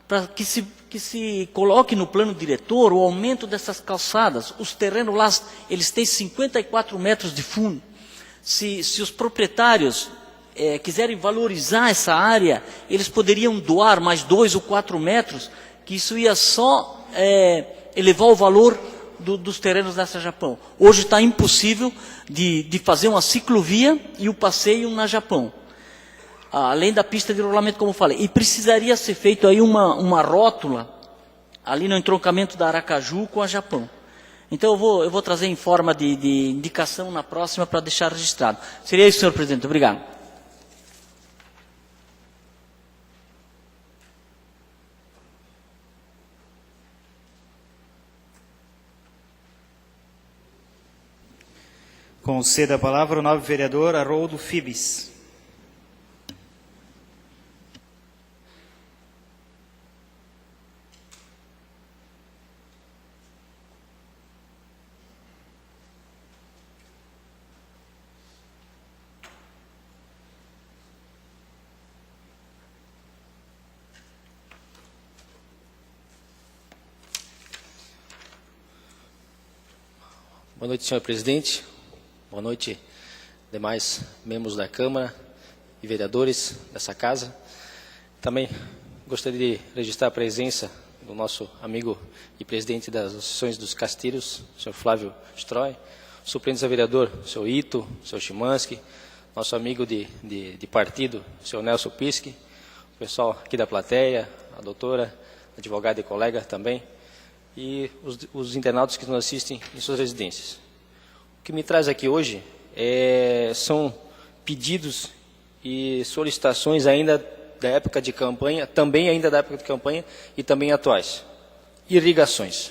para que se coloque no plano diretor o aumento dessas calçadas. Os terrenos lá, eles têm 54 metros de fundo. Se os proprietários quiserem valorizar essa área, eles poderiam doar mais 2 ou 4 metros, que isso ia só elevar o valor dos terrenos nessa Japão. Hoje está impossível de fazer uma ciclovia e o passeio na Japão. Além da pista de rolamento, como eu falei. E precisaria ser feito aí uma rótula ali no entroncamento da Aracaju com a Japão. Então eu vou trazer em forma de indicação na próxima para deixar registrado. Seria isso, senhor presidente. Obrigado. Conceda a palavra ao nobre vereador Haroldo Fibes. Boa noite, senhor presidente. Boa noite, demais membros da Câmara e vereadores dessa casa. Também gostaria de registrar a presença do nosso amigo e presidente das associações dos castilhos, o senhor Flávio Stroy, suplente a vereador, o senhor Ito, o senhor Chimansky, nosso amigo de partido, o senhor Nelson Pischi, o pessoal aqui da plateia, a doutora, advogada e colega também, e os internautas que nos assistem em suas residências. O que me traz aqui hoje são pedidos e solicitações ainda da época de campanha, também ainda da época de campanha e também atuais. Irrigações.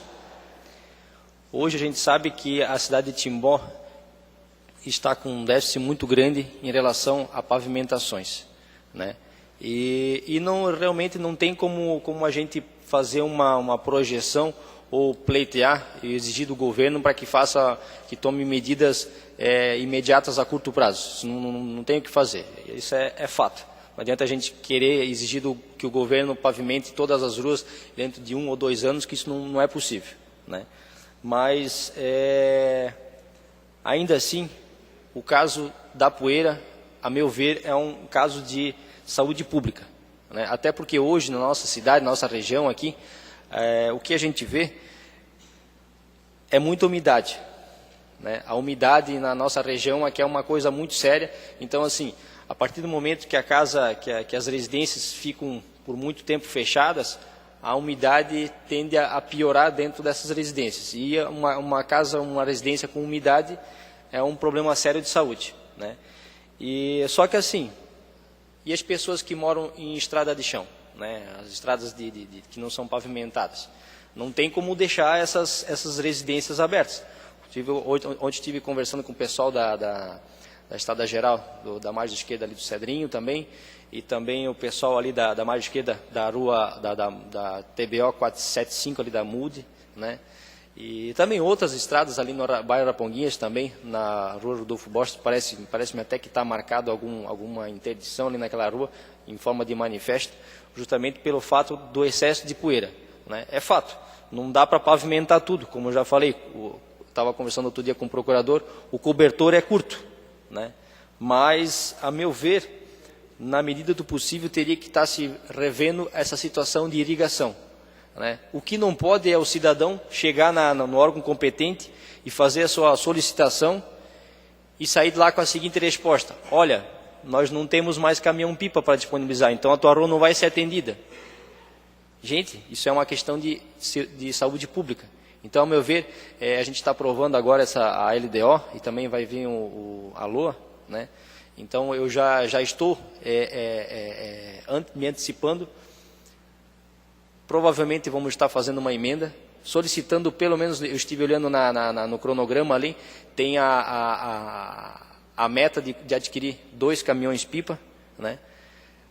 Hoje a gente sabe que a cidade de Timbó está com um déficit muito grande em relação a pavimentações, né? E realmente não tem como a gente fazer uma projeção ou pleitear e exigir do governo para que tome medidas imediatas a curto prazo. Isso não tem o que fazer, isso é fato. Não adianta a gente querer exigir que o governo pavimente todas as ruas dentro de 1 ou 2 anos, que isso não é possível, né? Mas, ainda assim, o caso da poeira, a meu ver, é um caso de saúde pública, né? Até porque hoje, na nossa cidade, na nossa região aqui, o que a gente vê é muita umidade, né? A umidade na nossa região aqui é uma coisa muito séria. Então, assim, a partir do momento que que as residências ficam por muito tempo fechadas, a umidade tende a piorar dentro dessas residências. E uma residência com umidade é um problema sério de saúde, né? E só que assim, e as pessoas que moram em estrada de chão, né? As estradas que não são pavimentadas, não tem como deixar essas residências abertas. Ontem estive conversando com o pessoal da Estrada Geral, da margem esquerda ali do Cedrinho também, e também o pessoal ali da margem esquerda da rua da TBO 475 ali da MUD, né? E também outras estradas ali no bairro Araponguinhas também, na rua Rodolfo Bosch, parece-me até que está marcado alguma interdição ali naquela rua, em forma de manifesto, justamente pelo fato do excesso de poeira, né? É fato, não dá para pavimentar tudo, como eu já falei, estava conversando outro dia com o procurador, o cobertor é curto, né? Mas, a meu ver, na medida do possível, teria que estar se revendo essa situação de irrigação, né? O que não pode é o cidadão chegar no órgão competente e fazer a sua solicitação e sair de lá com a seguinte resposta: olha, nós não temos mais caminhão-pipa para disponibilizar, então a tua rua não vai ser atendida. Gente, isso é uma questão de saúde pública. Então, ao meu ver, a gente está aprovando agora a LDO e também vai vir a LOA, né? Então, eu já estou me antecipando. Provavelmente vamos estar fazendo uma emenda, solicitando pelo menos, eu estive olhando no cronograma ali, tem a meta de adquirir 2 caminhões-pipa, né?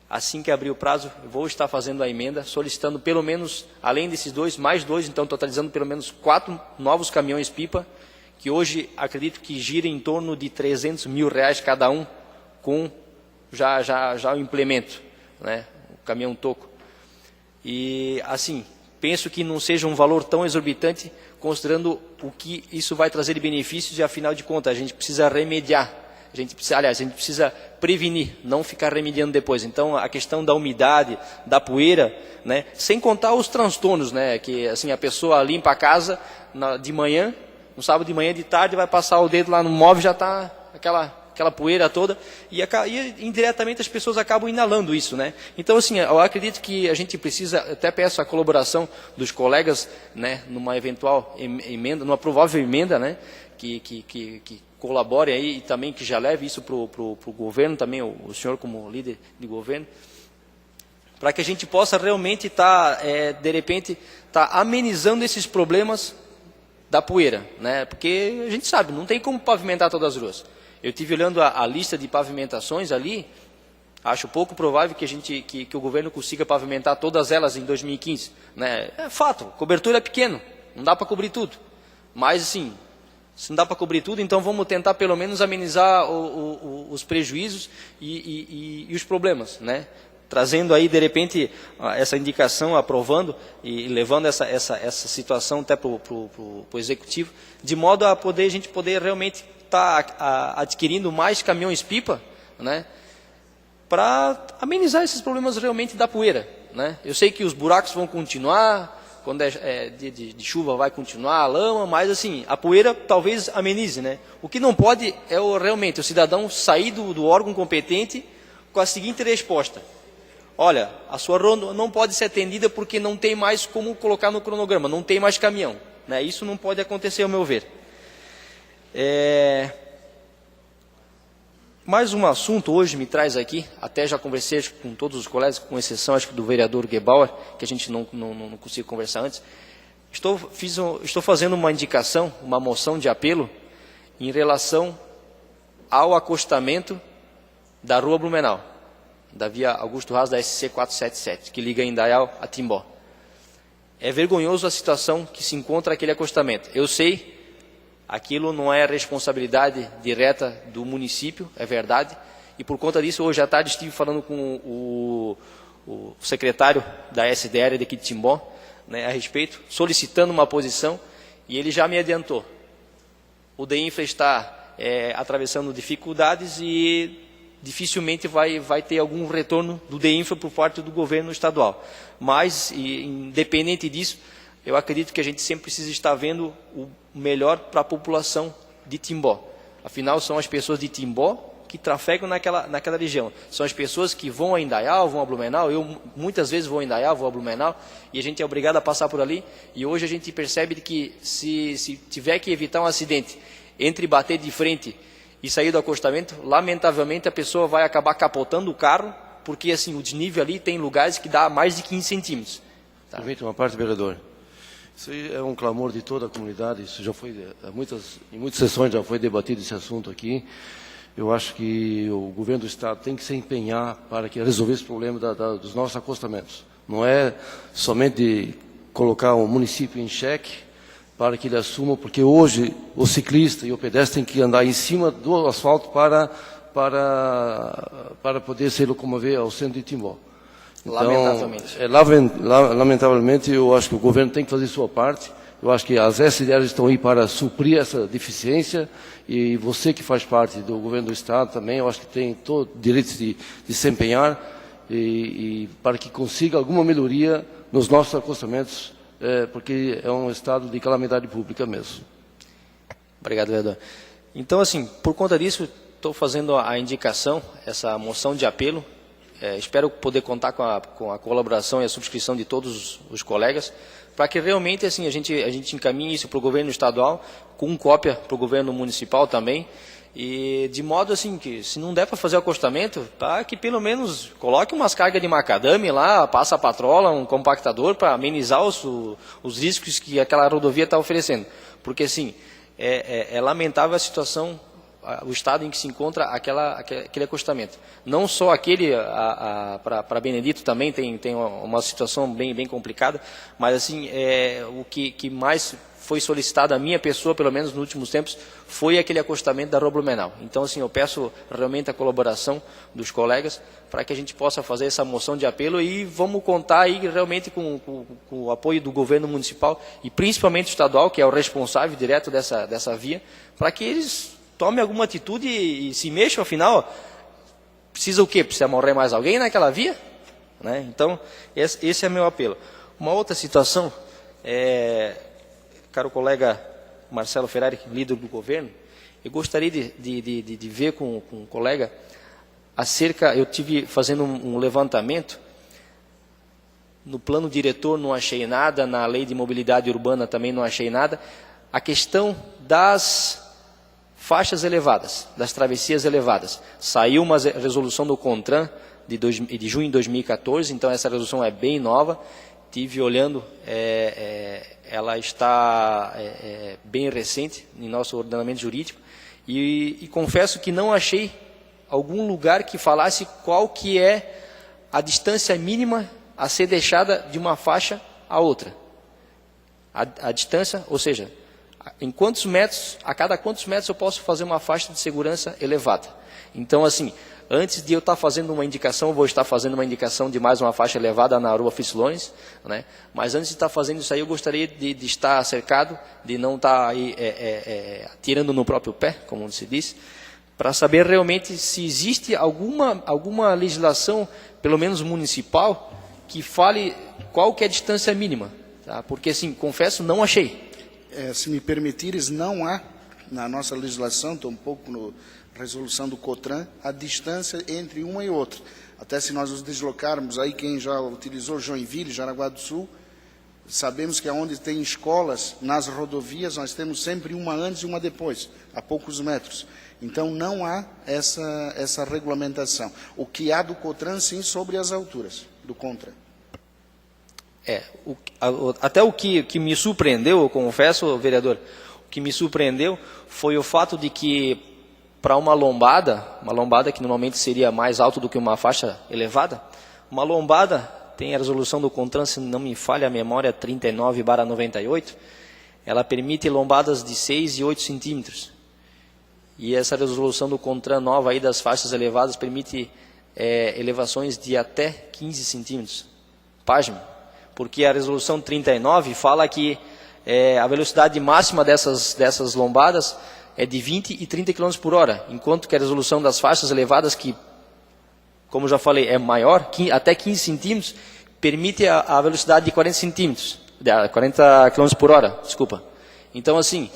Assim que abrir o prazo, eu vou estar fazendo a emenda, solicitando pelo menos, além desses 2, mais 2, então totalizando pelo menos 4 novos caminhões-pipa, que hoje acredito que gira em torno de R$300 mil cada um, com já o implemento, né? O caminhão toco. E assim, penso que não seja um valor tão exorbitante, considerando o que isso vai trazer de benefícios, e afinal de contas, a gente precisa remediar. A gente precisa prevenir, não ficar remediando depois. Então, a questão da umidade, da poeira, né, sem contar os transtornos, né, que assim, a pessoa limpa a casa, de manhã, no sábado de manhã, de tarde, vai passar o dedo lá no móvel, já está aquela poeira toda, e indiretamente as pessoas acabam inalando isso, né? Então, assim, eu acredito que a gente precisa, até peço a colaboração dos colegas, né, numa eventual emenda, numa provável emenda, né, que colabore aí e também que já leve isso para o governo, também o senhor como líder de governo, para que a gente possa realmente de repente, amenizando esses problemas da poeira, né? Porque a gente sabe, não tem como pavimentar todas as ruas. Eu estive olhando a lista de pavimentações ali, acho pouco provável que o governo consiga pavimentar todas elas em 2015. Né? É fato, cobertura é pequeno, não dá para cobrir tudo. Mas, assim, se não dá para cobrir tudo, então vamos tentar pelo menos amenizar os prejuízos e os problemas, né? Trazendo aí, de repente, essa indicação, aprovando e levando essa situação até para o Executivo, de modo a gente poder realmente estar adquirindo mais caminhões-pipa, né, para amenizar esses problemas realmente da poeira. Né? Eu sei que os buracos vão continuar, quando de chuva vai continuar a lama, mas assim, a poeira talvez amenize. Né? O que não pode é realmente o cidadão sair do órgão competente com a seguinte resposta: olha, a sua ronda não pode ser atendida porque não tem mais como colocar no cronograma, não tem mais caminhão. Né? Isso não pode acontecer, ao meu ver. Mais um assunto hoje me traz aqui, até já conversei com todos os colegas, com exceção acho que do vereador Gebauer, que a gente não conseguiu conversar antes. Estou fazendo uma indicação, uma moção de apelo em relação ao acostamento da Rua Blumenau, da via Augusto Haas da SC 477, que liga Indaial a Timbó. É vergonhoso a situação que se encontra aquele acostamento. Eu sei, aquilo não é responsabilidade direta do município, é verdade, e por conta disso, hoje à tarde estive falando com o secretário da SDR daqui de Timbó, né, a respeito, solicitando uma posição, e ele já me adiantou. O DEINFRA está atravessando dificuldades e dificilmente vai ter algum retorno do DEINFRA por parte do governo estadual. Mas, independente disso, eu acredito que a gente sempre precisa estar vendo o melhor para a população de Timbó. Afinal, são as pessoas de Timbó que trafegam naquela região. São as pessoas que vão a Indaial, vão a Blumenau. Eu muitas vezes vou a Indaial, vou a Blumenau, e a gente é obrigado a passar por ali. E hoje a gente percebe que se tiver que evitar um acidente entre bater de frente e sair do acostamento, lamentavelmente a pessoa vai acabar capotando o carro, porque assim, o desnível ali tem lugares que dá mais de 15 centímetros. Tá? Permite uma parte, vereador. Isso aí é um clamor de toda a comunidade, isso já foi, em muitas sessões já foi debatido esse assunto aqui. Eu acho que o governo do Estado tem que se empenhar para que resolver esse problema dos nossos acostamentos. Não é somente colocar o município em xeque para que ele assuma, porque hoje o ciclista e o pedestre têm que andar em cima do asfalto para poder se locomover ao centro de Timbó. Então, lamentavelmente, eu acho que o governo tem que fazer sua parte. Eu acho que as SDRs estão aí para suprir essa deficiência, e você que faz parte do governo do Estado também, eu acho que tem todo o direito de se empenhar e para que consiga alguma melhoria nos nossos acostamentos, porque é um estado de calamidade pública mesmo. Obrigado, vereador. Então, assim, por conta disso, estou fazendo a indicação, essa moção de apelo. Espero poder contar com a colaboração e a subscrição de todos os colegas, para que realmente assim, a gente encaminhe isso para o governo estadual, com cópia para o governo municipal também, e de modo assim que, se não der para fazer o acostamento, que pelo menos coloque umas cargas de macadame lá, passa a patrola, um compactador, para amenizar os riscos que aquela rodovia está oferecendo. Porque assim, é lamentável a situação, o estado em que se encontra aquele acostamento. Não só aquele, para Benedito também tem uma situação bem complicada, mas assim, o que mais foi solicitado a minha pessoa, pelo menos nos últimos tempos, foi aquele acostamento da Rua Blumenau. Então, assim, eu peço realmente a colaboração dos colegas para que a gente possa fazer essa moção de apelo, e vamos contar aí realmente com o apoio do governo municipal e principalmente estadual, que é o responsável direto dessa via, para que eles tomem alguma atitude e se mexam. Afinal, precisa o quê? Precisa morrer mais alguém naquela via? Né? Então, esse é meu apelo. Uma outra situação, caro colega Marcelo Ferrari, líder do governo, eu gostaria de ver com o colega acerca, eu tive fazendo um levantamento, no plano diretor não achei nada, na lei de mobilidade urbana também não achei nada, a questão das faixas elevadas, das travessias elevadas. Saiu uma resolução do CONTRAN de junho de 2014, então essa resolução é bem nova, tive olhando, ela está bem recente em nosso ordenamento jurídico, e confesso que não achei algum lugar que falasse qual que é a distância mínima a ser deixada de uma faixa a outra. A distância, ou seja, em quantos metros, a cada quantos metros eu posso fazer uma faixa de segurança elevada. Então, assim, antes de eu estar fazendo uma indicação, eu vou estar fazendo uma indicação de mais uma faixa elevada na Rua Fritz Lorenz, né? Mas antes de estar fazendo isso aí, eu gostaria de estar cercado, de não estar aí atirando no próprio pé, como se diz, para saber realmente se existe alguma legislação, pelo menos municipal, que fale qual que é a distância mínima. Tá? Porque, assim, confesso, não achei. Se me permitires, não há na nossa legislação, tampouco na resolução do CONTRAN, a distância entre uma e outra. Até se nós nos deslocarmos, aí quem já utilizou Joinville, Jaraguá do Sul, sabemos que onde tem escolas, nas rodovias, nós temos sempre uma antes e uma depois, a poucos metros. Então, não há essa regulamentação. O que há do CONTRAN, sim, sobre as alturas do CONTRAN. Até o que me surpreendeu, eu confesso, vereador, o que me surpreendeu foi o fato de que, para uma lombada que normalmente seria mais alta do que uma faixa elevada, uma lombada, tem a resolução do CONTRAN, se não me falha a memória, 39/98, ela permite lombadas de 6 e 8 centímetros. E essa resolução do CONTRAN nova aí das faixas elevadas permite elevações de até 15 centímetros. Pasme, porque a resolução 39 fala que a velocidade máxima dessas lombadas é de 20 e 30 km por hora, enquanto que a resolução das faixas elevadas, que, como já falei, é maior, até 15 centímetros, permite a velocidade de 40 centímetros, 40 km por hora, desculpa. Então, assim,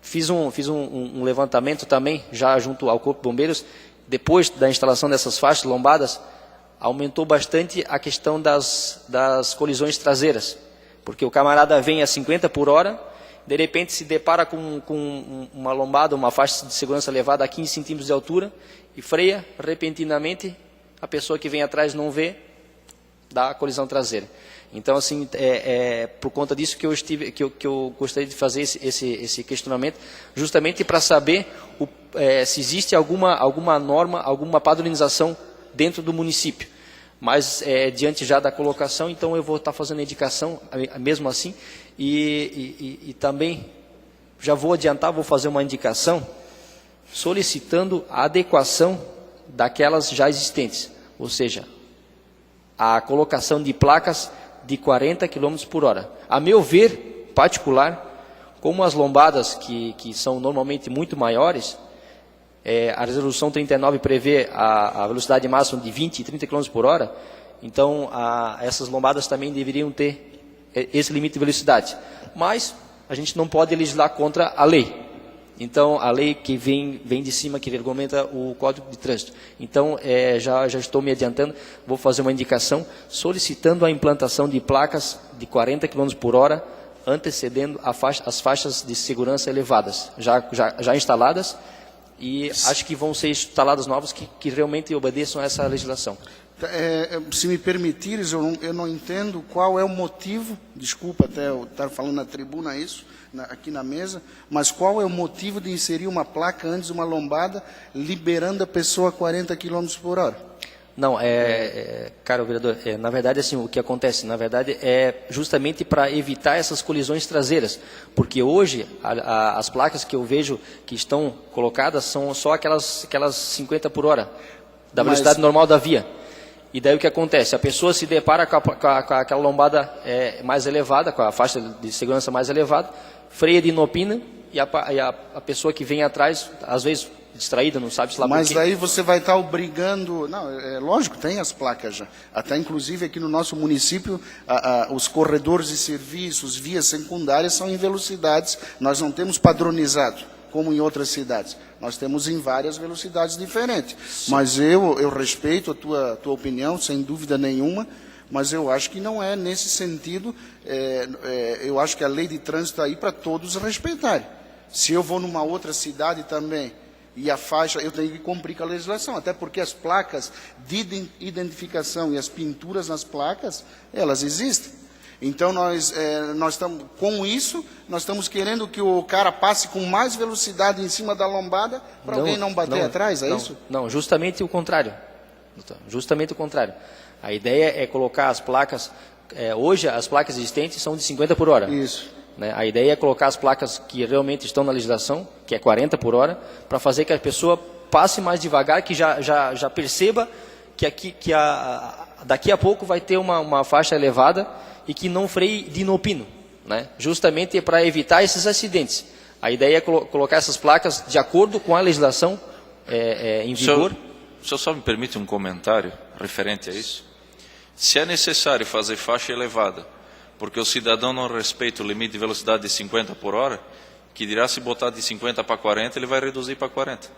fiz um levantamento também, já junto ao Corpo de Bombeiros, depois da instalação dessas faixas lombadas, aumentou bastante a questão das colisões traseiras, porque o camarada vem a 50 por hora, de repente se depara com uma lombada, uma faixa de segurança elevada a 15 centímetros de altura, e freia repentinamente, a pessoa que vem atrás não vê, dá a colisão traseira. Então, assim, por conta disso que eu gostaria de fazer esse questionamento, justamente para saber se existe alguma norma, alguma padronização dentro do município. Mas, diante já da colocação, então eu vou estar fazendo a indicação, mesmo assim, e também já vou adiantar, vou fazer uma indicação solicitando a adequação daquelas já existentes, ou seja, a colocação de placas de 40 km por hora. A meu ver, particular, como as lombadas que são normalmente muito maiores, a resolução 39 prevê a velocidade máxima de 20 e 30 km por hora, então essas lombadas também deveriam ter esse limite de velocidade. Mas a gente não pode legislar contra a lei. Então, a lei que vem de cima, que regulamenta o Código de Trânsito. Então, já estou me adiantando, vou fazer uma indicação solicitando a implantação de placas de 40 km por hora, antecedendo as faixas de segurança elevadas, já instaladas, e acho que vão ser instaladas novas que realmente obedeçam a essa legislação. Se me permitires, eu não entendo qual é o motivo, desculpa até eu estar falando na tribuna isso, aqui na mesa, mas qual é o motivo de inserir uma placa antes de uma lombada, liberando a pessoa a 40 km por hora? Não, caro vereador, na verdade, assim, o que acontece, na verdade, é justamente para evitar essas colisões traseiras, porque hoje as placas que eu vejo que estão colocadas são só aquelas 50 por hora, da velocidade normal da via. E daí o que acontece? A pessoa se depara com aquela lombada mais elevada, com a faixa de segurança mais elevada, freia de inopina e a pessoa que vem atrás, às vezes distraída, não sabe se lá por Mas quê. daí você vai estar obrigando... Não, é lógico, tem as placas já. Até, inclusive, aqui no nosso município, os corredores de serviços, vias secundárias, são em velocidades. Nós não temos padronizado, como em outras cidades. Nós temos em várias velocidades diferentes. Sim. Mas eu respeito a tua opinião, sem dúvida nenhuma, mas eu acho que não é nesse sentido. Eu acho que a lei de trânsito está aí para todos respeitarem. Se eu vou numa outra cidade também, e a faixa, eu tenho que cumprir com a legislação, até porque as placas de identificação e as pinturas nas placas, elas existem. Então, nós estamos, com isso, nós estamos querendo que o cara passe com mais velocidade em cima da lombada para alguém não bater atrás, é isso? Não, justamente o contrário. Justamente o contrário. A ideia é colocar as placas, hoje as placas existentes são de 50 por hora. Isso. Né? A ideia é colocar as placas que realmente estão na legislação, que é 40 por hora, para fazer que a pessoa passe mais devagar, que já perceba que daqui a pouco vai ter uma faixa elevada e que não freie de inopino, né? Justamente para evitar esses acidentes. A ideia é colocar essas placas de acordo com a legislação em vigor. O senhor só me permite um comentário referente a isso? Se é necessário fazer faixa elevada, porque o cidadão não respeita o limite de velocidade de 50 por hora, que dirá se botar de 50 para 40, ele vai reduzir para 40.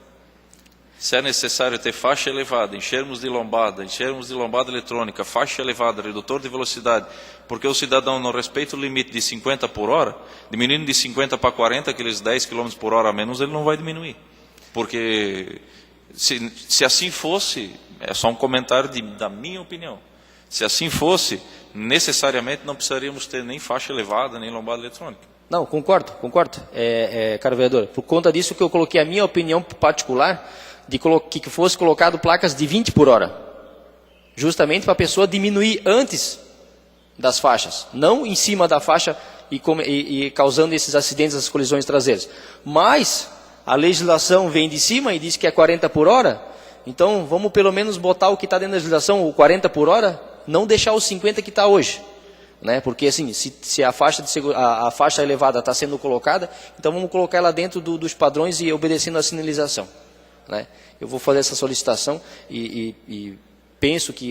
Se é necessário ter faixa elevada, enxermos de lombada eletrônica, faixa elevada, redutor de velocidade, porque o cidadão não respeita o limite de 50 por hora, diminuindo de 50 para 40, aqueles 10 km por hora a menos, ele não vai diminuir. Porque se assim fosse, é só um comentário da minha opinião, se assim fosse, necessariamente não precisaríamos ter nem faixa elevada, nem lombada eletrônica. Não, concordo, caro vereador. Por conta disso que eu coloquei a minha opinião particular, de que fosse colocado placas de 20 por hora. Justamente para a pessoa diminuir antes das faixas, não em cima da faixa e causando esses acidentes, essas colisões traseiras. Mas a legislação vem de cima e diz que é 40 por hora, então vamos pelo menos botar o que está dentro da legislação, o 40 por hora, não deixar os 50 que está hoje. Né? Porque assim, se a faixa elevada está sendo colocada, então vamos colocar ela dentro dos padrões e obedecendo a sinalização. Né? Eu vou fazer essa solicitação e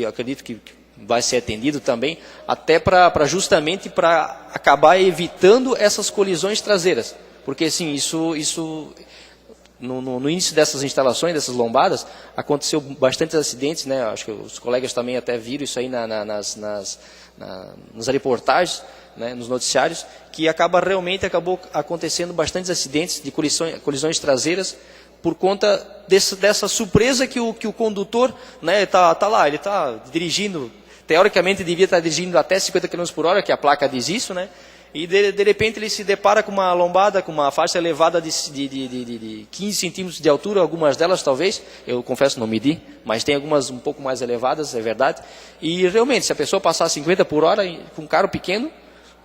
acredito que vai ser atendido também, até justamente para acabar evitando essas colisões traseiras. Porque assim, isso no início dessas instalações, dessas lombadas, aconteceu bastantes acidentes, né? Acho que os colegas também até viram isso aí nas reportagens, né? Nos noticiários, que acabou acontecendo bastantes acidentes de colisões traseiras, por conta dessa surpresa que o condutor, né, tá lá, ele está dirigindo, teoricamente devia estar dirigindo até 50 km por hora, que a placa diz isso, né? E de repente ele se depara com uma lombada, com uma faixa elevada de 15 centímetros de altura, algumas delas talvez, eu confesso não medi, mas tem algumas um pouco mais elevadas, é verdade. E realmente, se a pessoa passar 50 por hora com um carro pequeno,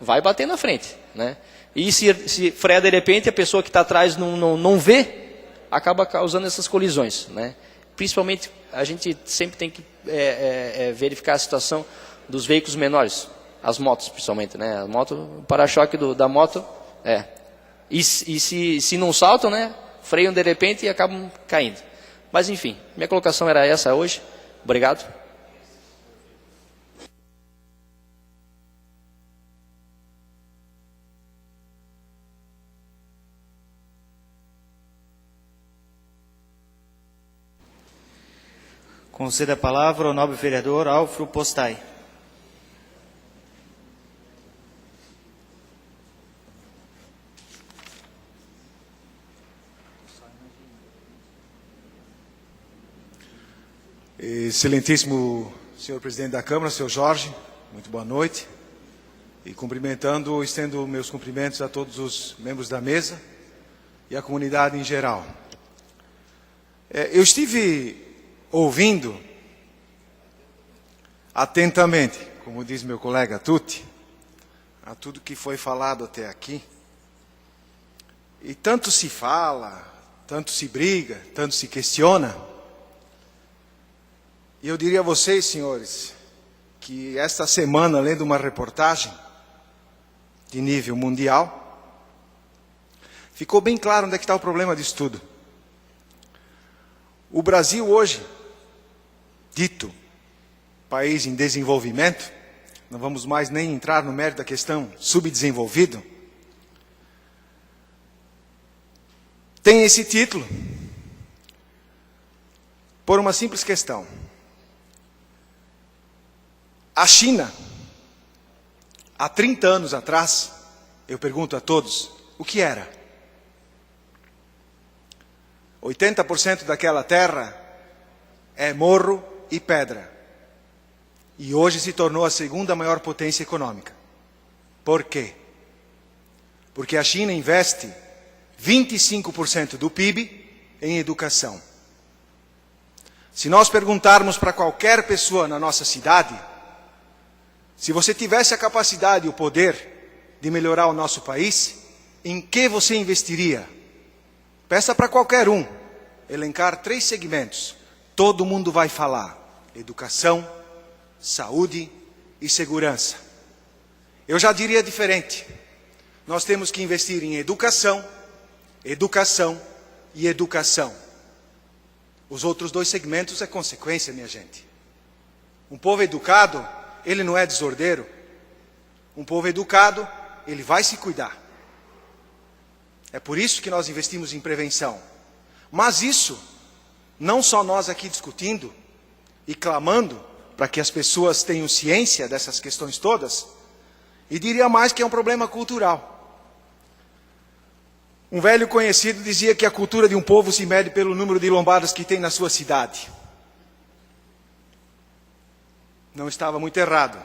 vai bater na frente, né? E se freia de repente, a pessoa que está atrás não vê, acaba causando essas colisões, né? Principalmente, a gente sempre tem que verificar a situação dos veículos menores, as motos principalmente, né? A moto, o para-choque da moto, e se não saltam, né? Freiam de repente e acabam caindo. Mas enfim, minha colocação era essa hoje. Obrigado. Conceda a palavra ao nobre vereador Alfro Postai. Excelentíssimo senhor presidente da Câmara, senhor Jorge, muito boa noite. E estendo meus cumprimentos a todos os membros da mesa e à comunidade em geral. Eu estive ouvindo atentamente, como diz meu colega Tuti, a tudo que foi falado até aqui. E tanto se fala, tanto se briga, tanto se questiona. E eu diria a vocês, senhores, que esta semana, lendo uma reportagem de nível mundial, Ficou bem claro onde é que está o problema disso tudo. O Brasil hoje, dito país em desenvolvimento, não vamos mais nem entrar no mérito da questão subdesenvolvido, tem esse título por uma simples questão. A China, há 30 anos atrás, eu pergunto a todos, o que era? 80% daquela terra é morro e pedra. E hoje se tornou a segunda maior potência econômica. Por quê? Porque a China investe 25% do PIB em educação. Se nós perguntarmos para qualquer pessoa na nossa cidade, se você tivesse a capacidade e o poder de melhorar o nosso país, em que você investiria? Peça para qualquer um elencar 3 segmentos. Todo mundo vai falar: educação, saúde e segurança. Eu já diria diferente. Nós temos que investir em educação, educação e educação. Os outros 2 segmentos é consequência, minha gente. Um povo educado, ele não é desordeiro. Um povo educado, ele vai se cuidar. É por isso que nós investimos em prevenção. Mas isso, não só nós aqui discutindo e clamando para que as pessoas tenham ciência dessas questões todas, e diria mais que é um problema cultural. Um velho conhecido dizia que a cultura de um povo se mede pelo número de lombadas que tem na sua cidade. Não estava muito errado.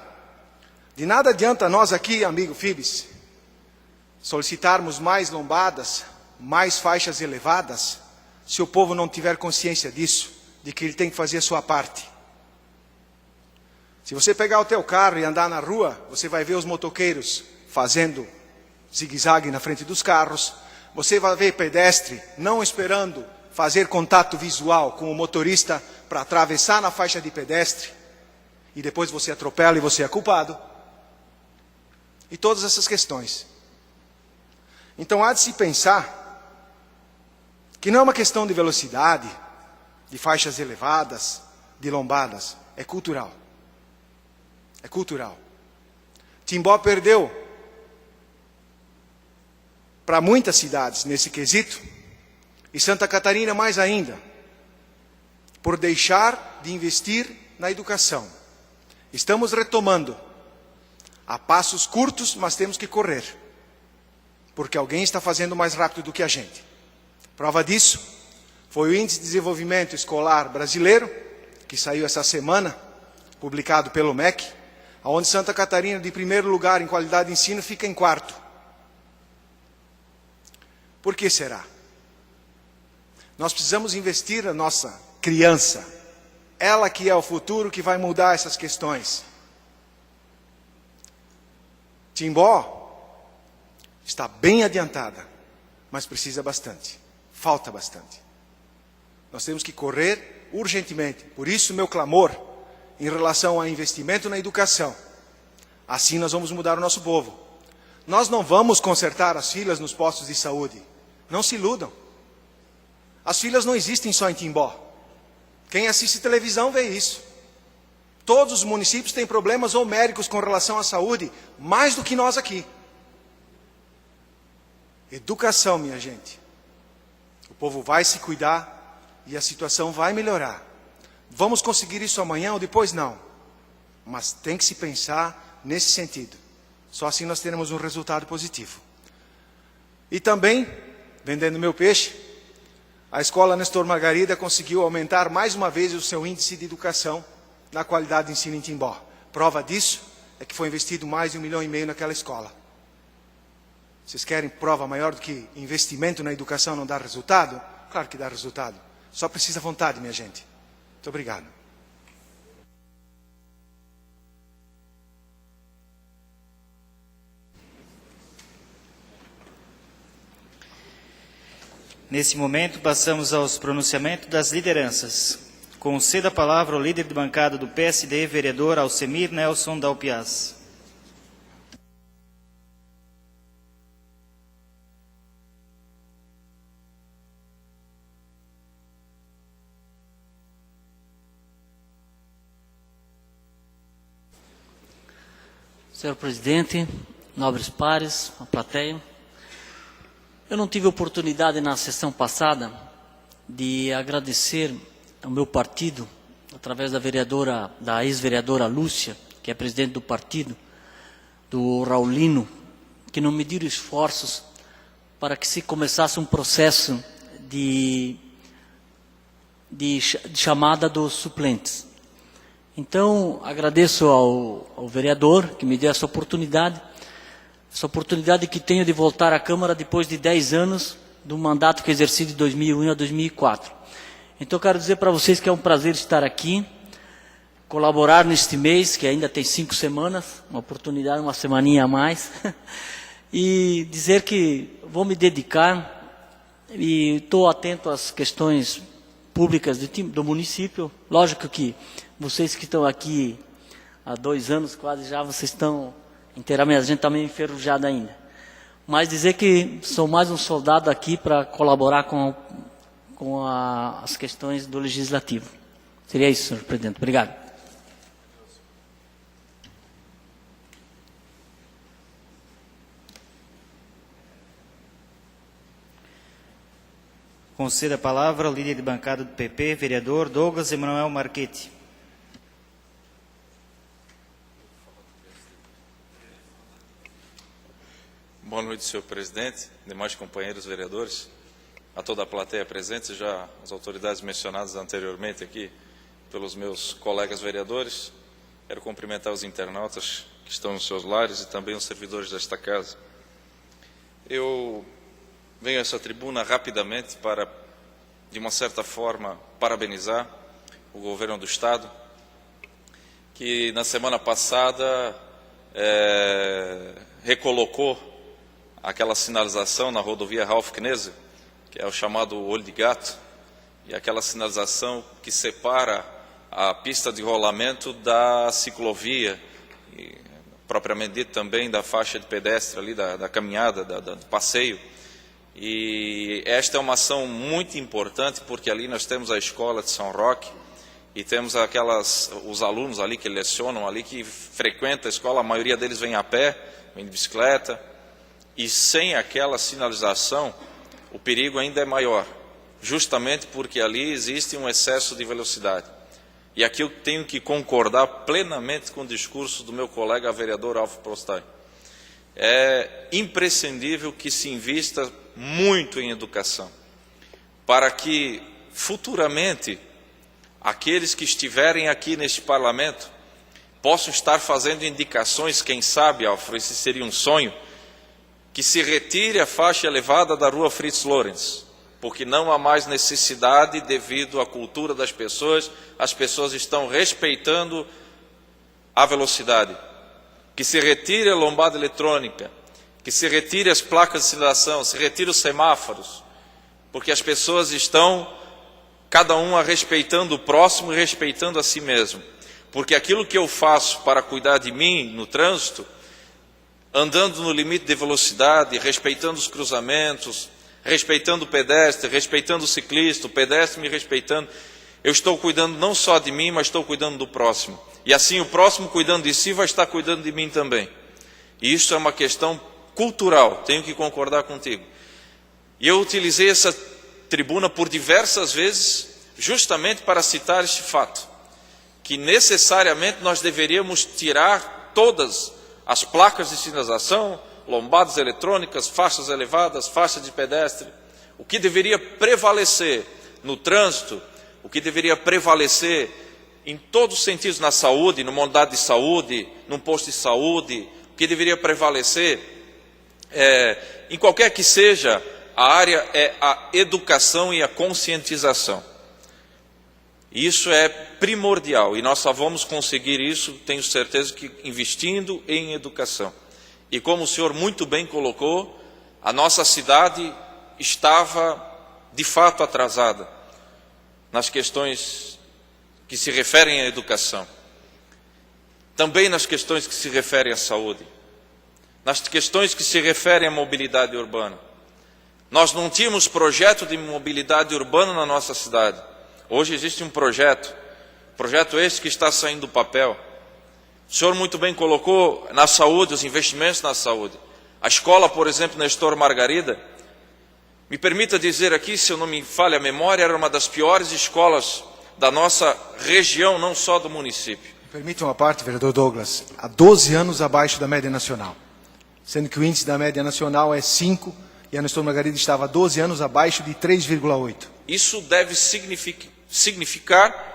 De nada adianta nós aqui, amigo Fibes, solicitarmos mais lombadas, mais faixas elevadas, se o povo não tiver consciência disso, de que ele tem que fazer a sua parte. Se você pegar o teu carro e andar na rua, você vai ver os motoqueiros fazendo zigue-zague na frente dos carros. Você vai ver pedestre não esperando fazer contato visual com o motorista para atravessar na faixa de pedestre. E depois você atropela e você é culpado. E todas essas questões. Então há de se pensar que não é uma questão de velocidade, de faixas elevadas, de lombadas. É cultural. É cultural. Timbó perdeu para muitas cidades nesse quesito, e Santa Catarina mais ainda, por deixar de investir na educação. Estamos retomando a passos curtos, mas temos que correr, porque alguém está fazendo mais rápido do que a gente. Prova disso foi o Índice de Desenvolvimento Escolar Brasileiro, que saiu essa semana, publicado pelo MEC, onde Santa Catarina, de primeiro lugar em qualidade de ensino, fica em 4º. Por que será? Nós precisamos investir na nossa criança. Ela que é o futuro que vai mudar essas questões. Timbó está bem adiantada, mas precisa bastante. Falta bastante. Nós temos que correr urgentemente. Por isso, meu clamor em relação ao investimento na educação. Assim nós vamos mudar o nosso povo. Nós não vamos consertar as filas nos postos de saúde. Não se iludam. As filas não existem só em Timbó. Quem assiste televisão vê isso. Todos os municípios têm problemas homéricos com relação à saúde, mais do que nós aqui. Educação, minha gente. O povo vai se cuidar e a situação vai melhorar. Vamos conseguir isso amanhã ou depois? Não. Mas tem que se pensar nesse sentido. Só assim nós teremos um resultado positivo. E também, vendendo meu peixe, a Escola Nestor Margarida conseguiu aumentar mais uma vez o seu índice de educação na qualidade de ensino em Timbó. Prova disso é que foi investido mais de R$1,5 milhão naquela escola. Vocês querem prova maior do que investimento na educação não dá resultado? Claro que dá resultado. Só precisa vontade, minha gente. Muito obrigado. Nesse momento, passamos aos pronunciamentos das lideranças. Conceda a palavra ao líder de bancada do PSD, vereador Alcemir Nelson Dalpiaz. Senhor presidente, nobres pares, a plateia, eu não tive oportunidade na sessão passada de agradecer ao meu partido, através da ex-vereadora Lúcia, que é presidente do partido, do Raulino, que não mediram esforços para que se começasse um processo de chamada dos suplentes. Então, agradeço ao vereador que me deu essa oportunidade que tenho de voltar à Câmara depois de 10 anos do mandato que exerci de 2001 a 2004. Então, eu quero dizer para vocês que é um prazer estar aqui, colaborar neste mês, que ainda tem 5 semanas, uma oportunidade, uma semaninha a mais, e dizer que vou me dedicar e estou atento às questões públicas do município. Lógico que vocês que estão aqui há 2 anos quase já, vocês estão inteiramente, a gente está meio enferrujado ainda. Mas dizer que sou mais um soldado aqui para colaborar com as questões do Legislativo. Seria isso, senhor presidente. Obrigado. Conceda a palavra ao líder de bancada do PP, vereador Douglas Emanuel Marchetti. Boa noite, senhor presidente, demais companheiros vereadores, a toda a plateia presente, já as autoridades mencionadas anteriormente aqui pelos meus colegas vereadores. Quero cumprimentar os internautas que estão nos seus lares e também os servidores desta casa. Eu venho a essa tribuna rapidamente para, de uma certa forma, parabenizar o governo do Estado, que na semana passada recolocou aquela sinalização na rodovia Ralph Kneser, que é o chamado olho de gato, e aquela sinalização que separa a pista de rolamento da ciclovia, e, propriamente dito também da faixa de pedestre ali, da caminhada, do passeio. E esta é uma ação muito importante, porque ali nós temos a escola de São Roque, e temos os alunos ali que lecionam ali, que frequentam a escola, a maioria deles vem a pé, vem de bicicleta, e sem aquela sinalização, o perigo ainda é maior, justamente porque ali existe um excesso de velocidade. E aqui eu tenho que concordar plenamente com o discurso do meu colega vereador Alfo Prostai. É imprescindível que se invista muito em educação, para que futuramente aqueles que estiverem aqui neste parlamento possam estar fazendo indicações, quem sabe, Alfo, esse seria um sonho, que se retire a faixa elevada da rua Fritz Lorenz, porque não há mais necessidade devido à cultura das pessoas, as pessoas estão respeitando a velocidade. Que se retire a lombada eletrônica, que se retire as placas de sinalização, se retire os semáforos, porque as pessoas estão, cada uma respeitando o próximo e respeitando a si mesmo. Porque aquilo que eu faço para cuidar de mim no trânsito, andando no limite de velocidade, respeitando os cruzamentos, respeitando o pedestre, respeitando o ciclista, o pedestre me respeitando, eu estou cuidando não só de mim, mas estou cuidando do próximo. E assim o próximo cuidando de si vai estar cuidando de mim também. E isso é uma questão cultural, tenho que concordar contigo. E eu utilizei essa tribuna por diversas vezes, justamente para citar este fato, que necessariamente nós deveríamos tirar todas as placas de sinalização, lombadas eletrônicas, faixas elevadas, faixas de pedestre. O que deveria prevalecer no trânsito, o que deveria prevalecer em todos os sentidos, na saúde, numa unidade de saúde, num posto de saúde, o que deveria prevalecer, em qualquer que seja a área, é a educação e a conscientização. Isso é primordial e nós só vamos conseguir isso, tenho certeza, que investindo em educação. E como o senhor muito bem colocou, a nossa cidade estava de fato atrasada nas questões que se referem à educação, também nas questões que se referem à saúde, nas questões que se referem à mobilidade urbana. Nós não tínhamos projeto de mobilidade urbana na nossa cidade. Hoje existe um projeto esse que está saindo do papel, O senhor muito bem colocou na saúde, os investimentos na saúde. A escola, por exemplo, Nestor Margarida, me permita dizer aqui, se eu não me falha a memória, era uma das piores escolas da nossa região, não só do município. Permita uma parte, vereador Douglas, há 12 anos abaixo da média nacional, sendo que o índice da média nacional é 5 e a Nestor Margarida estava há 12 anos abaixo de 3,8. Isso deve significar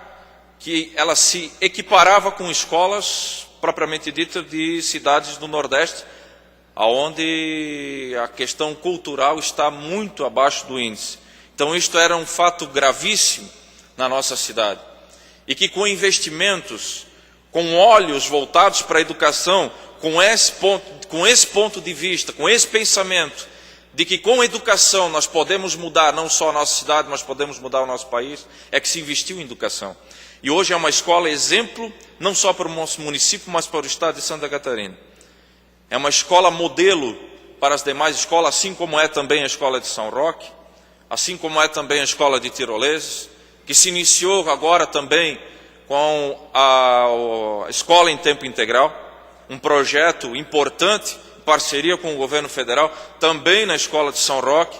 que ela se equiparava com escolas propriamente ditas de cidades do Nordeste, onde a questão cultural está muito abaixo do índice. Então isto era um fato gravíssimo na nossa cidade. E que com investimentos, com olhos voltados para a educação, com esse ponto de vista, com esse pensamento, de que com a educação nós podemos mudar não só a nossa cidade, mas podemos mudar o nosso país, é que se investiu em educação. E hoje é uma escola exemplo, não só para o nosso município, mas para o estado de Santa Catarina. É uma escola modelo para as demais escolas, assim como é também a escola de São Roque, assim como é também a escola de Tiroleses, que se iniciou agora também com a escola em tempo integral, um projeto importante, em parceria com o governo federal, também na escola de São Roque.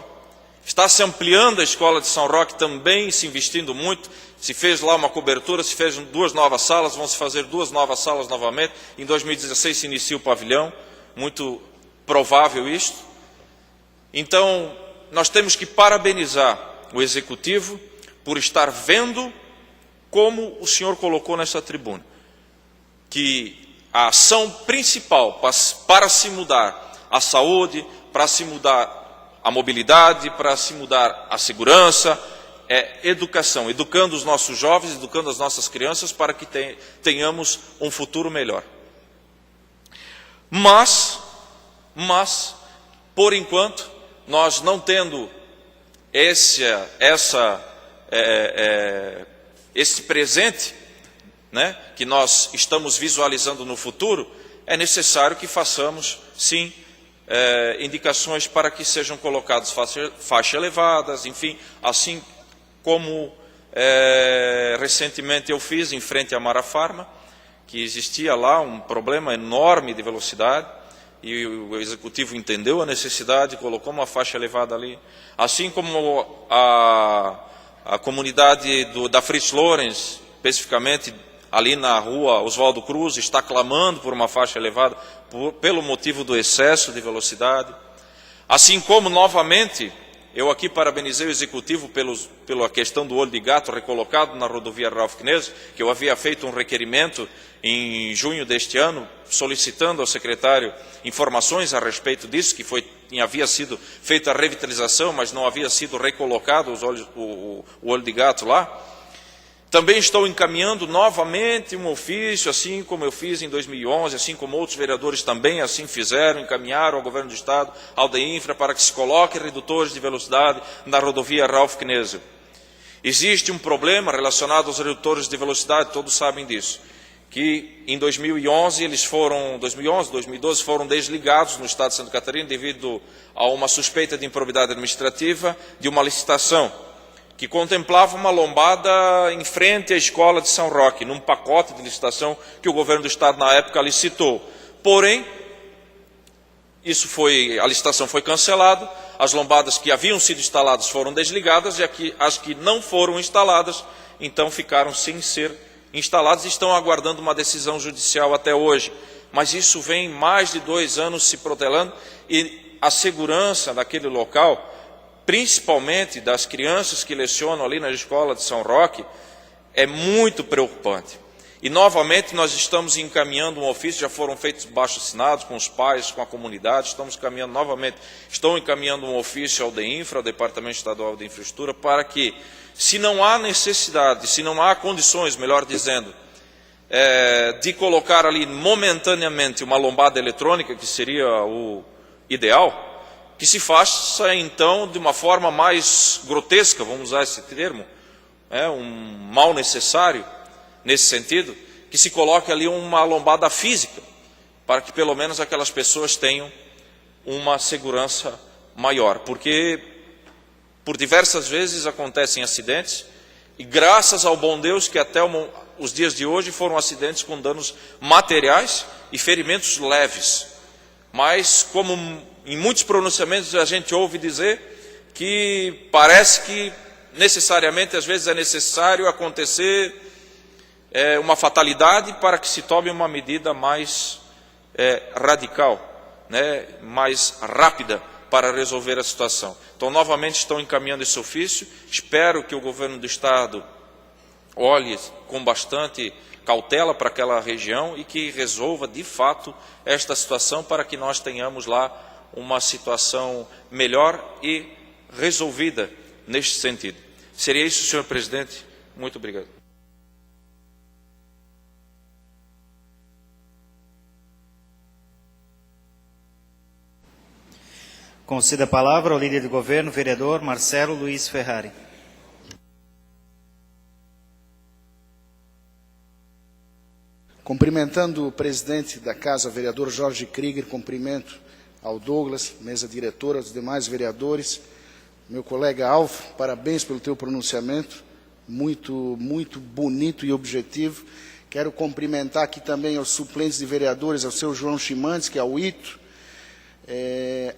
Está se ampliando a escola de São Roque também, se investindo muito. Se fez lá uma cobertura, se fez 2 novas salas, vão se fazer 2 novas salas novamente. Em 2016 se inicia o pavilhão, muito provável isto. Então, nós temos que parabenizar o Executivo por estar vendo, como o senhor colocou nessa tribuna, que a ação principal para se mudar a saúde, para se mudar a mobilidade, para se mudar a segurança, é educação, educando os nossos jovens, educando as nossas crianças para que tenhamos um futuro melhor. Mas, por enquanto, nós não tendo esse presente, né, que nós estamos visualizando no futuro, é necessário que façamos, sim, indicações para que sejam colocadas faixas elevadas, enfim, assim como recentemente eu fiz em frente à Marafarma, que existia lá um problema enorme de velocidade, e o Executivo entendeu a necessidade, colocou uma faixa elevada ali, assim como a comunidade da Fritz Lorenz, especificamente ali na rua Oswaldo Cruz, está clamando por uma faixa elevada pelo motivo do excesso de velocidade. Assim como, novamente, eu aqui parabenizei o Executivo pela questão do olho de gato recolocado na rodovia Ralph Knes, que eu havia feito um requerimento em junho deste ano, solicitando ao secretário informações a respeito disso, que havia sido feita a revitalização, mas não havia sido recolocado o olho de gato lá. Também estou encaminhando novamente um ofício, assim como eu fiz em 2011, assim como outros vereadores também assim fizeram, encaminharam ao governo do estado, ao DEINFRA, para que se coloque redutores de velocidade na rodovia Ralph Knesset. Existe um problema relacionado aos redutores de velocidade, todos sabem disso, que em 2011, 2012 foram desligados no estado de Santa Catarina devido a uma suspeita de improbidade administrativa de uma licitação que contemplava uma lombada em frente à escola de São Roque, num pacote de licitação que o governo do estado na época licitou. Porém, a licitação foi cancelada, as lombadas que haviam sido instaladas foram desligadas e as que não foram instaladas, então ficaram sem ser instaladas e estão aguardando uma decisão judicial até hoje. Mas isso vem mais de 2 anos se protelando e a segurança daquele local, principalmente das crianças que lecionam ali na escola de São Roque, é muito preocupante. E novamente nós estamos encaminhando um ofício, já foram feitos abaixo-assinados com os pais, com a comunidade, estou encaminhando um ofício ao DEINFRA, ao Departamento Estadual de Infraestrutura, para que, se não há necessidade, se não há condições, melhor dizendo, de colocar ali momentaneamente uma lombada eletrônica, que seria o ideal, que se faça, então, de uma forma mais grotesca, vamos usar esse termo, um mal necessário, nesse sentido, que se coloque ali uma lombada física, para que pelo menos aquelas pessoas tenham uma segurança maior, porque por diversas vezes acontecem acidentes, e graças ao bom Deus que até os dias de hoje foram acidentes com danos materiais e ferimentos leves. Mas, como em muitos pronunciamentos a gente ouve dizer, que parece que necessariamente, às vezes, é necessário acontecer uma fatalidade para que se tome uma medida mais radical, né, mais rápida para resolver a situação. Então, novamente, estão encaminhando esse ofício. Espero que o governo do Estado olhe com bastante cautela para aquela região e que resolva, de fato, esta situação para que nós tenhamos lá uma situação melhor e resolvida neste sentido. Seria isso, senhor presidente. Muito obrigado. Conceda a palavra ao líder do governo, vereador Marcelo Luiz Ferrari. Cumprimentando o presidente da Casa, vereador Jorge Krieger, cumprimento ao Douglas, mesa diretora, aos demais vereadores. Meu colega Alvo, parabéns pelo teu pronunciamento, muito bonito e objetivo. Quero cumprimentar aqui também aos suplentes de vereadores, ao seu João Chimantes, que é o Ito,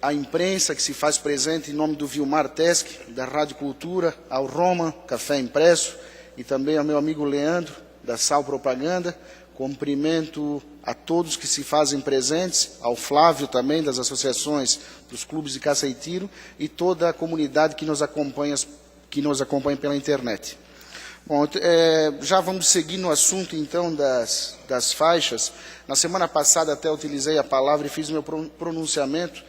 a imprensa que se faz presente em nome do Vilmar Tesc, da Rádio Cultura, ao Roma, Café Impresso, e também ao meu amigo Leandro, da Sal Propaganda. Cumprimento a todos que se fazem presentes, ao Flávio também, das associações dos clubes de caça e tiro, e toda a comunidade que nos acompanha pela internet. Bom, já vamos seguir no assunto, então, das faixas. Na semana passada até utilizei a palavra e fiz meu pronunciamento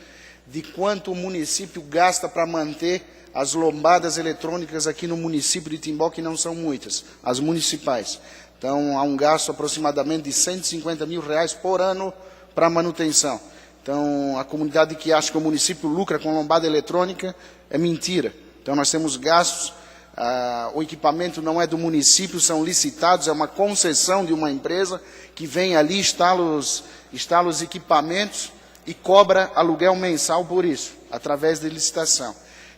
de quanto o município gasta para manter as lombadas eletrônicas aqui no município de Timbó, que não são muitas, as municipais. Então, há um gasto aproximadamente de R$150 mil por ano para manutenção. Então, a comunidade que acha que o município lucra com lombada eletrônica é mentira. Então, nós temos gastos, o equipamento não é do município, são licitados, é uma concessão de uma empresa que vem ali, instala os equipamentos e cobra aluguel mensal por isso, através de licitação.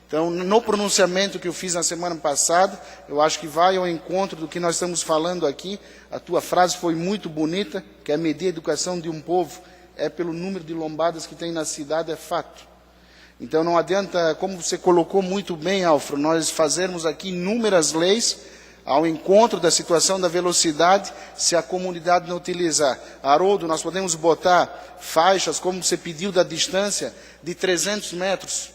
Então, no pronunciamento que eu fiz na semana passada, eu acho que vai ao encontro do que nós estamos falando aqui. A tua frase foi muito bonita, que é medir a educação de um povo é pelo número de lombadas que tem na cidade, é fato. Então, não adianta, como você colocou muito bem, Alfro, nós fazermos aqui inúmeras leis ao encontro da situação da velocidade, se a comunidade não utilizar. Haroldo, nós podemos botar faixas, como você pediu, da distância de 300 metros.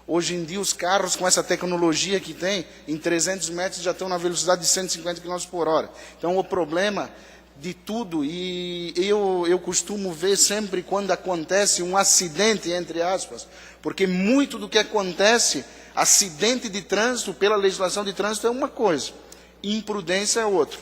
Hoje em dia, os carros, com essa tecnologia que tem, em 300 metros já estão na velocidade de 150 km por hora. Então, o problema de tudo, e eu costumo ver sempre quando acontece um acidente, entre aspas, porque muito do que acontece, acidente de trânsito, pela legislação de trânsito, é uma coisa, imprudência é outra.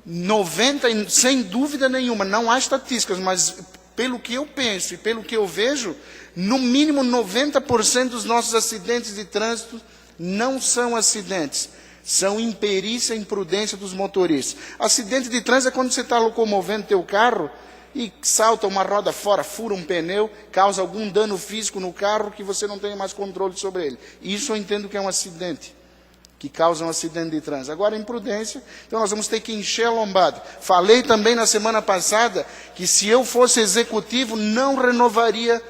90, sem dúvida nenhuma, não há estatísticas, mas pelo que eu penso e pelo que eu vejo, no mínimo 90% dos nossos acidentes de trânsito não são acidentes, são imperícia e imprudência dos motoristas. Acidente de trânsito é quando você está locomovendo teu carro e salta uma roda fora, fura um pneu, causa algum dano físico no carro que você não tem mais controle sobre ele. Isso eu entendo que é um acidente, que causa um acidente de trânsito. Agora, imprudência, então nós vamos ter que encher a lombada. Falei também na semana passada que se eu fosse executivo, não renovaria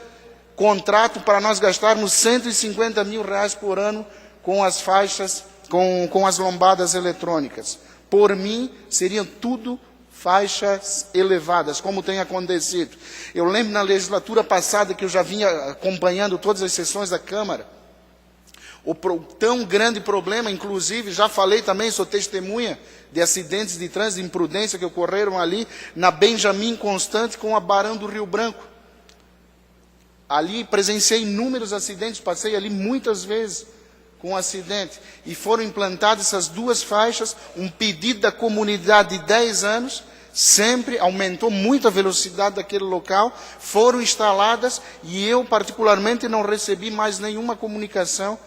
contrato para nós gastarmos R$150 mil por ano com as faixas, com as lombadas eletrônicas. Por mim, seriam tudo faixas elevadas, como tem acontecido. Eu lembro na legislatura passada que eu já vinha acompanhando todas as sessões da Câmara, o tão grande problema, inclusive, já falei também, sou testemunha de acidentes de trânsito, de imprudência que ocorreram ali na Benjamin Constante com a Barão do Rio Branco. Ali presenciei inúmeros acidentes, passei ali muitas vezes com acidente. E foram implantadas essas duas faixas, um pedido da comunidade de 10 anos, sempre aumentou muito a velocidade daquele local, foram instaladas e eu particularmente não recebi mais nenhuma comunicação,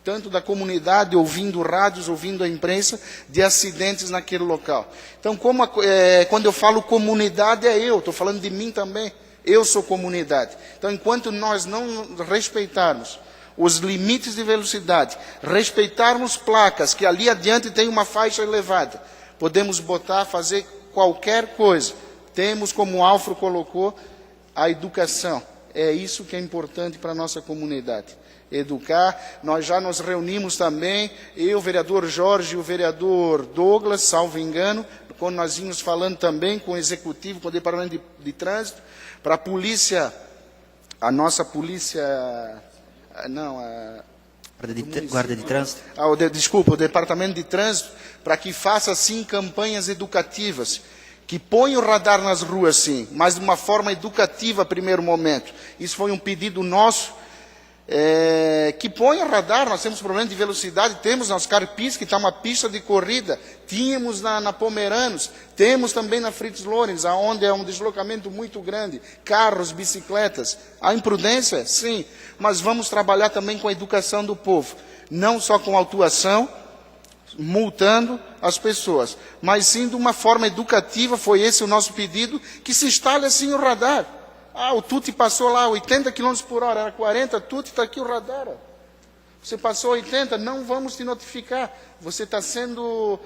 tanto da comunidade, ouvindo rádios, ouvindo a imprensa, de acidentes naquele local. Então, quando eu falo comunidade, eu estou falando de mim também. Eu sou comunidade. Então, enquanto nós não respeitarmos os limites de velocidade, respeitarmos placas, que ali adiante tem uma faixa elevada, podemos botar, fazer qualquer coisa. Temos, como o Alfro colocou, a educação. É isso que é importante para a nossa comunidade. Educar. Nós já nos reunimos também, eu, o vereador Jorge e o vereador Douglas, salvo engano, quando nós vimos falando também com o Executivo, com o Departamento de Trânsito, para a polícia, a nossa polícia, não, Guarda de Trânsito. Desculpa, o Departamento de Trânsito, para que faça, assim, campanhas educativas, que põe o radar nas ruas, sim, mas de uma forma educativa, a primeiro momento. Isso foi um pedido nosso, que ponha radar. Nós temos problema de velocidade, temos nas Carpis, que está uma pista de corrida, tínhamos na Pomeranos, temos também na Fritz Lorenz, onde é um deslocamento muito grande, carros, bicicletas. A imprudência, sim, mas vamos trabalhar também com a educação do povo, não só com autuação, multando as pessoas, mas sim de uma forma educativa. Foi esse o nosso pedido, que se instale assim o radar. O Tuti passou lá 80 km por hora, era 40, Tuti, está aqui o radar. Você passou 80, não vamos te notificar. Você está sendo,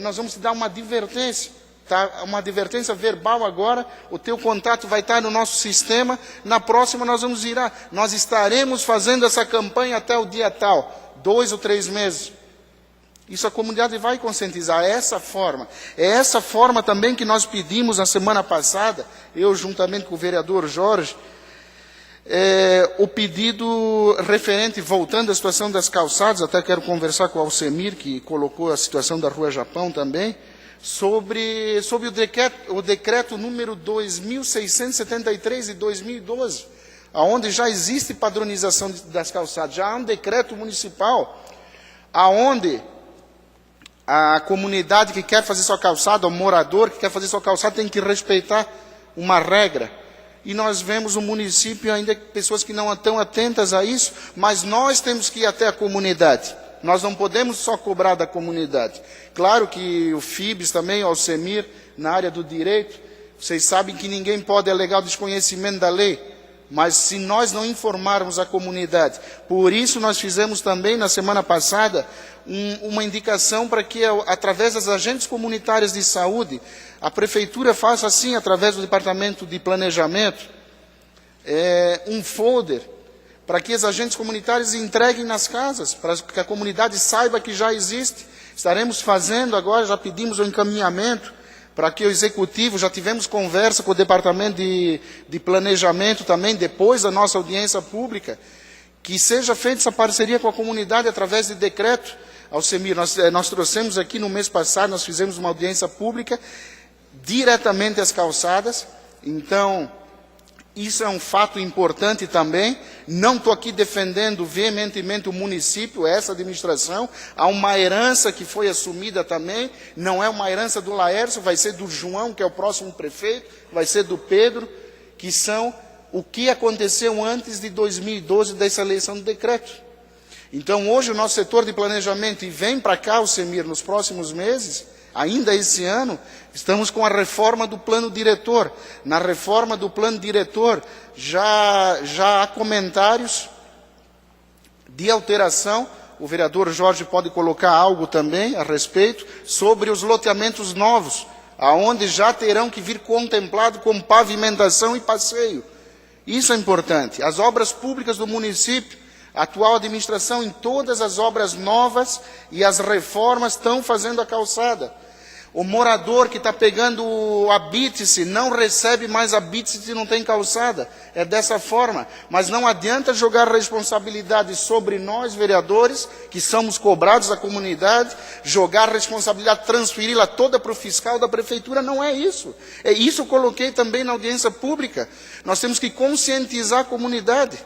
nós vamos te dar uma advertência. Tá? Uma advertência verbal agora, o teu contato vai estar no nosso sistema, na próxima nós vamos ir. Nós estaremos fazendo essa campanha até o dia tal, 2 ou 3 meses. Isso a comunidade vai conscientizar, é essa forma. É essa forma também que nós pedimos na semana passada, eu juntamente com o vereador Jorge, o pedido referente, voltando à situação das calçadas, até quero conversar com o Alcemir, que colocou a situação da Rua Japão também, sobre o decreto número 2673 de 2012, onde já existe padronização das calçadas, já há um decreto municipal, aonde a comunidade que quer fazer sua calçada, o morador que quer fazer sua calçada, tem que respeitar uma regra. E nós vemos o município ainda, pessoas que não estão atentas a isso, mas nós temos que ir até a comunidade. Nós não podemos só cobrar da comunidade. Claro que o FIBS também, o Alcemir, na área do direito, vocês sabem que ninguém pode alegar o desconhecimento da lei, mas se nós não informarmos a comunidade, por isso nós fizemos também na semana passada uma indicação para que, através das agentes comunitárias de saúde, a prefeitura faça assim, através do departamento de planejamento, um folder, para que os agentes comunitários entreguem nas casas, para que a comunidade saiba que já existe. Estaremos fazendo agora, já pedimos o encaminhamento, para que o executivo, já tivemos conversa com o departamento de planejamento também, depois da nossa audiência pública, que seja feita essa parceria com a comunidade através de decreto. Alcemir, nós trouxemos aqui no mês passado, nós fizemos uma audiência pública, diretamente às calçadas. Então, isso é um fato importante também. Não estou aqui defendendo veementemente o município, essa administração. Há uma herança que foi assumida também. Não é uma herança do Laércio, vai ser do João, que é o próximo prefeito, vai ser do Pedro, que são o que aconteceu antes de 2012, dessa eleição do decreto. Então, hoje, o nosso setor de planejamento, e vem para cá, Alcemir, nos próximos meses, ainda esse ano, estamos com a reforma do plano diretor. Na reforma do plano diretor, já há comentários de alteração. O vereador Jorge pode colocar algo também a respeito, sobre os loteamentos novos, aonde já terão que vir contemplado com pavimentação e passeio. Isso é importante. As obras públicas do município, a atual administração, em todas as obras novas e as reformas, estão fazendo a calçada. O morador que está pegando o habite-se não recebe mais habite-se se não tem calçada. É dessa forma. Mas não adianta jogar responsabilidade sobre nós, vereadores, que somos cobrados da comunidade, jogar responsabilidade, transferi-la toda para o fiscal da prefeitura. Não é isso. É isso que eu coloquei também na audiência pública. Nós temos que conscientizar a comunidade.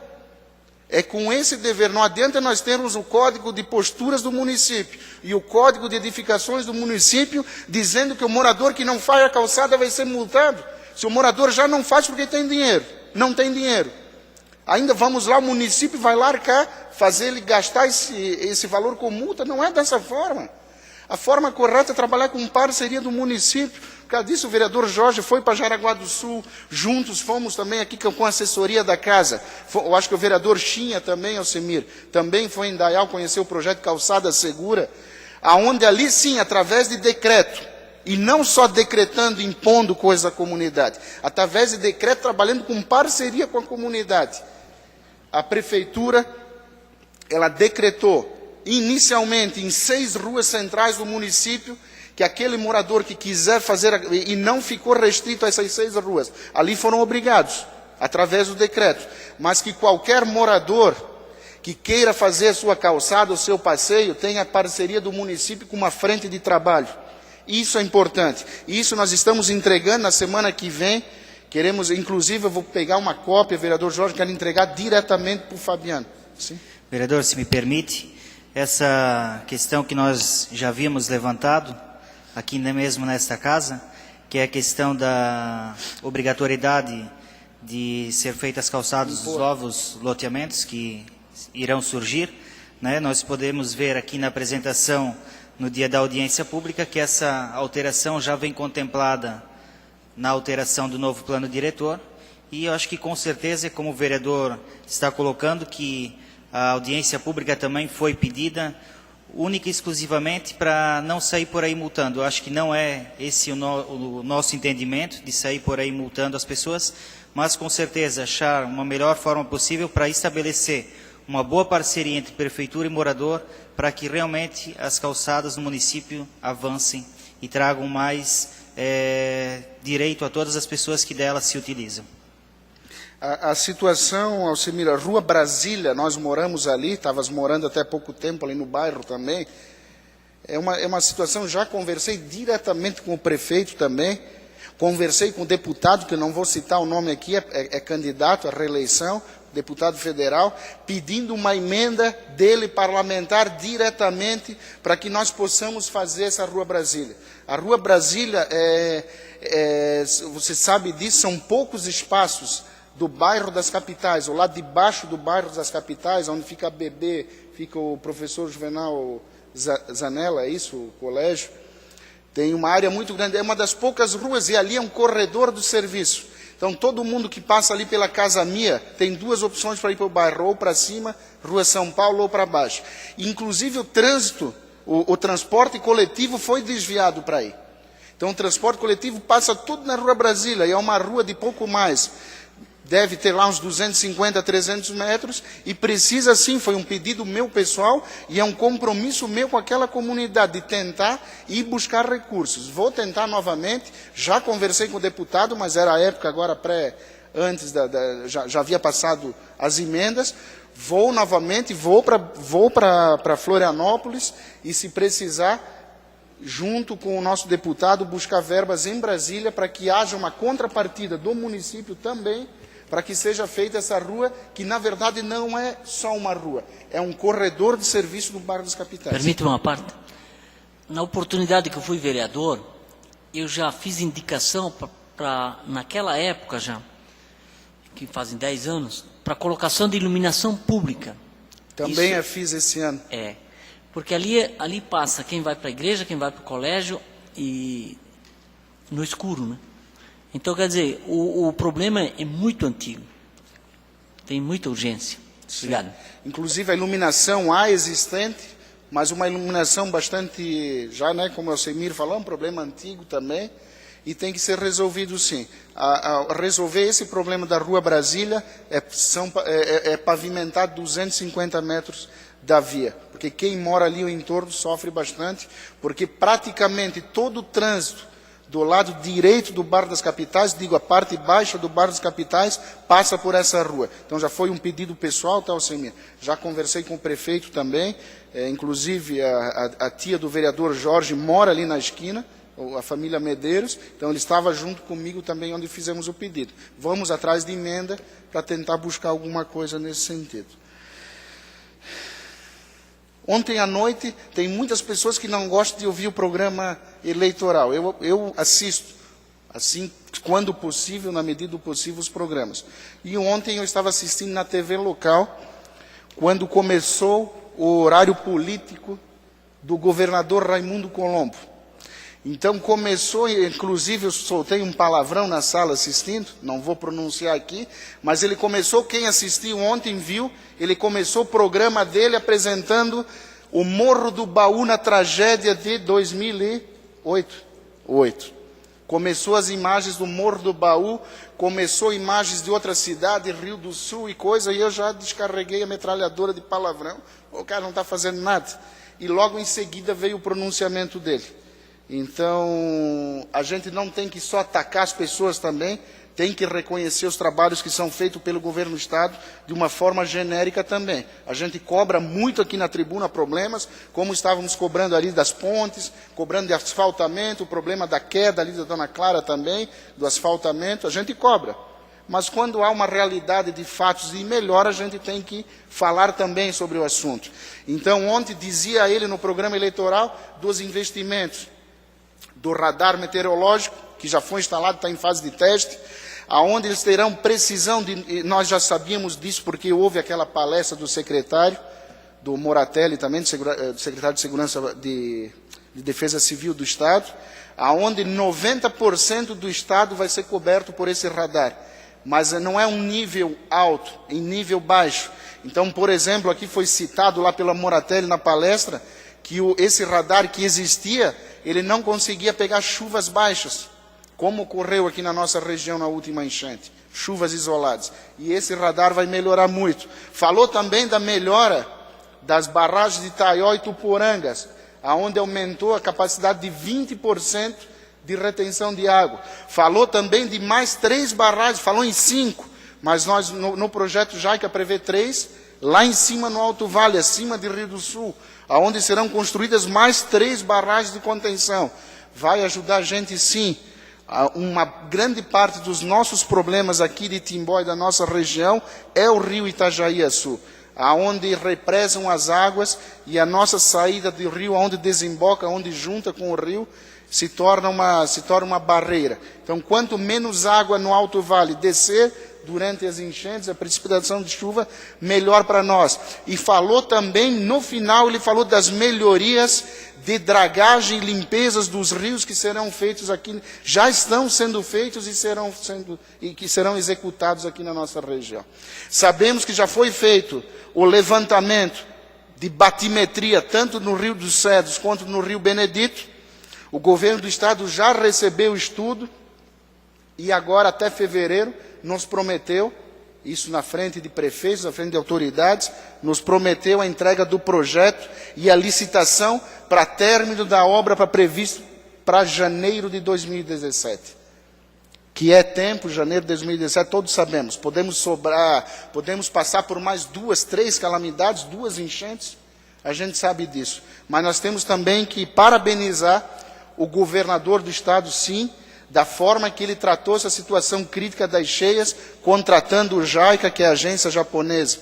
É com esse dever. Não adianta nós termos o código de posturas do município e o código de edificações do município dizendo que o morador que não faz a calçada vai ser multado. Se o morador já não faz porque tem dinheiro, não tem dinheiro. Ainda vamos lá, o município vai largar, fazer ele gastar esse valor com multa. Não é dessa forma. A forma correta é trabalhar com parceria do município. Por causa disso, o vereador Jorge foi para Jaraguá do Sul, juntos fomos também aqui com a assessoria da casa. Eu acho que o vereador Chinha também, Alcemir, também foi em Dayal conhecer o projeto Calçada Segura, aonde ali sim, através de decreto, E não só decretando, impondo coisas à comunidade. Através de decreto, trabalhando com parceria com a comunidade. A prefeitura, ela decretou, inicialmente, em 6 ruas centrais do município, que aquele morador que quiser fazer, e não ficou restrito a essas 6 ruas, ali foram obrigados, através do decreto, mas que qualquer morador que queira fazer a sua calçada, o seu passeio, tenha a parceria do município com uma frente de trabalho. Isso é importante. Isso nós estamos entregando na semana que vem. Queremos, inclusive, eu vou pegar uma cópia, vereador Jorge, quero entregar diretamente para o Fabiano. Sim? Vereador, se me permite, essa questão que nós já havíamos levantado, aqui mesmo nesta casa, que é a questão da obrigatoriedade de ser feitas calçadas dos novos loteamentos que irão surgir, né? Nós podemos ver aqui na apresentação, no dia da audiência pública, que essa alteração já vem contemplada na alteração do novo plano diretor, e eu acho que com certeza, como o vereador está colocando, que a audiência pública também foi pedida única e exclusivamente para não sair por aí multando. Eu acho que não é esse o nosso entendimento, de sair por aí multando as pessoas, mas com certeza achar uma melhor forma possível para estabelecer uma boa parceria entre prefeitura e morador, para que realmente as calçadas do município avancem e tragam mais direito a todas as pessoas que delas se utilizam. A situação, Alcemira, Rua Brasília, nós moramos ali, estavas morando até pouco tempo ali no bairro também, é uma situação, já conversei diretamente com o prefeito também, conversei com o deputado, que eu não vou citar o nome aqui, é candidato à reeleição, deputado federal, pedindo uma emenda dele parlamentar diretamente para que nós possamos fazer essa Rua Brasília. A Rua Brasília, você sabe disso, são poucos espaços do bairro das capitais, ou lá debaixo do bairro das capitais, onde fica a BB, fica o professor Juvenal Zanella, é isso, o colégio. Tem uma área muito grande, é uma das poucas ruas, e ali é um corredor do serviço. Então, todo mundo que passa ali pela Casa Mia tem 2 opções para ir para o bairro, ou para cima, Rua São Paulo, ou para baixo. Inclusive, o trânsito, o transporte coletivo foi desviado para aí. Então, o transporte coletivo passa tudo na Rua Brasília, e é uma rua de pouco mais. Deve ter lá uns 250, 300 metros, e precisa sim, foi um pedido meu pessoal, e é um compromisso meu com aquela comunidade, de tentar ir buscar recursos. Vou tentar novamente, já conversei com o deputado, mas era a época agora antes, já havia passado as emendas, vou novamente, vou para Florianópolis, e se precisar, junto com o nosso deputado, buscar verbas em Brasília, para que haja uma contrapartida do município também, para que seja feita essa rua, que na verdade não é só uma rua, é um corredor de serviço do bairro das capitais. Permite-me uma parte. Na oportunidade que eu fui vereador, eu já fiz indicação para naquela época já, que fazem 10 anos, para colocação de iluminação pública. Também eu fiz esse ano. Porque ali passa quem vai para a igreja, quem vai para o colégio, e no escuro, né? Então, quer dizer, o problema é muito antigo. Tem muita urgência. Obrigado. Inclusive, a iluminação existente, mas uma iluminação bastante, já, né, como o Alcemir falou, um problema antigo também, e tem que ser resolvido sim. Resolver esse problema da Rua Brasília é pavimentar 250 metros da via, porque quem mora ali o entorno sofre bastante, porque praticamente todo o trânsito do lado direito do bairro das capitais, digo, a parte baixa do bairro das capitais, passa por essa rua. Então já foi um pedido pessoal, tá, Alcemir? Já conversei com o prefeito também, inclusive a tia do vereador Jorge mora ali na esquina, a família Medeiros, então ele estava junto comigo também onde fizemos o pedido. Vamos atrás de emenda para tentar buscar alguma coisa nesse sentido. Ontem à noite, tem muitas pessoas que não gostam de ouvir o programa eleitoral. Eu assisto, assim, quando possível, na medida do possível, os programas. E ontem eu estava assistindo na TV local, quando começou o horário político do governador Raimundo Colombo. Então começou, inclusive eu soltei um palavrão na sala assistindo, não vou pronunciar aqui, mas ele começou, quem assistiu ontem viu, ele começou o programa dele apresentando o Morro do Baú na tragédia de 2008. 8. Começou as imagens do Morro do Baú, começou imagens de outra cidade, Rio do Sul e coisa, e eu já descarreguei a metralhadora de palavrão. O cara não está fazendo nada. E logo em seguida veio o pronunciamento dele. Então, a gente não tem que só atacar as pessoas também, tem que reconhecer os trabalhos que são feitos pelo governo do Estado de uma forma genérica também. A gente cobra muito aqui na tribuna problemas, como estávamos cobrando ali das pontes, cobrando de asfaltamento, o problema da queda ali da Dona Clara também, do asfaltamento, a gente cobra. Mas quando há uma realidade de fatos e melhor, a gente tem que falar também sobre o assunto. Então, ontem dizia ele no programa eleitoral dos investimentos, do radar meteorológico, que já foi instalado, está em fase de teste, aonde eles terão precisão de... Nós já sabíamos disso porque houve aquela palestra do secretário, do Moratelli também, do secretário de Segurança de Defesa Civil do Estado, aonde 90% do Estado vai ser coberto por esse radar. Mas não é um nível alto, em nível baixo. Então, por exemplo, aqui foi citado lá pela Moratelli na palestra, que esse radar que existia, ele não conseguia pegar chuvas baixas, como ocorreu aqui na nossa região na última enchente, chuvas isoladas. E esse radar vai melhorar muito. Falou também da melhora das barragens de Itaió e Tuporangas, aonde aumentou a capacidade de 20% de retenção de água. Falou também de mais 3 barragens, falou em 5, mas nós no projeto JAICA prevê 3, lá em cima no Alto Vale, acima de Rio do Sul, aonde serão construídas mais 3 barragens de contenção. Vai ajudar a gente sim. Uma grande parte dos nossos problemas aqui de Timbó e da nossa região é o rio Itajaí-Açu, aonde represam as águas e a nossa saída do rio, onde desemboca, onde junta com o rio, se torna uma barreira. Então, quanto menos água no Alto Vale descer durante as enchentes, a precipitação de chuva, melhor para nós. E falou também, no final, ele falou das melhorias de dragagem e limpezas dos rios que serão feitos aqui, já estão sendo feitos e que serão executados aqui na nossa região. Sabemos que já foi feito o levantamento de batimetria, tanto no Rio dos Cedros quanto no Rio Benedito. O governo do Estado já recebeu o estudo e agora, até fevereiro, nos prometeu, isso na frente de prefeitos, na frente de autoridades, nos prometeu a entrega do projeto e a licitação para término da obra previsto para janeiro de 2017. Que é tempo, janeiro de 2017, todos sabemos. Podemos passar por mais 2, 3 calamidades, 2 enchentes, a gente sabe disso. Mas nós temos também que parabenizar o governador do Estado, sim, da forma que ele tratou essa situação crítica das cheias, contratando o JAICA, que é a agência japonesa,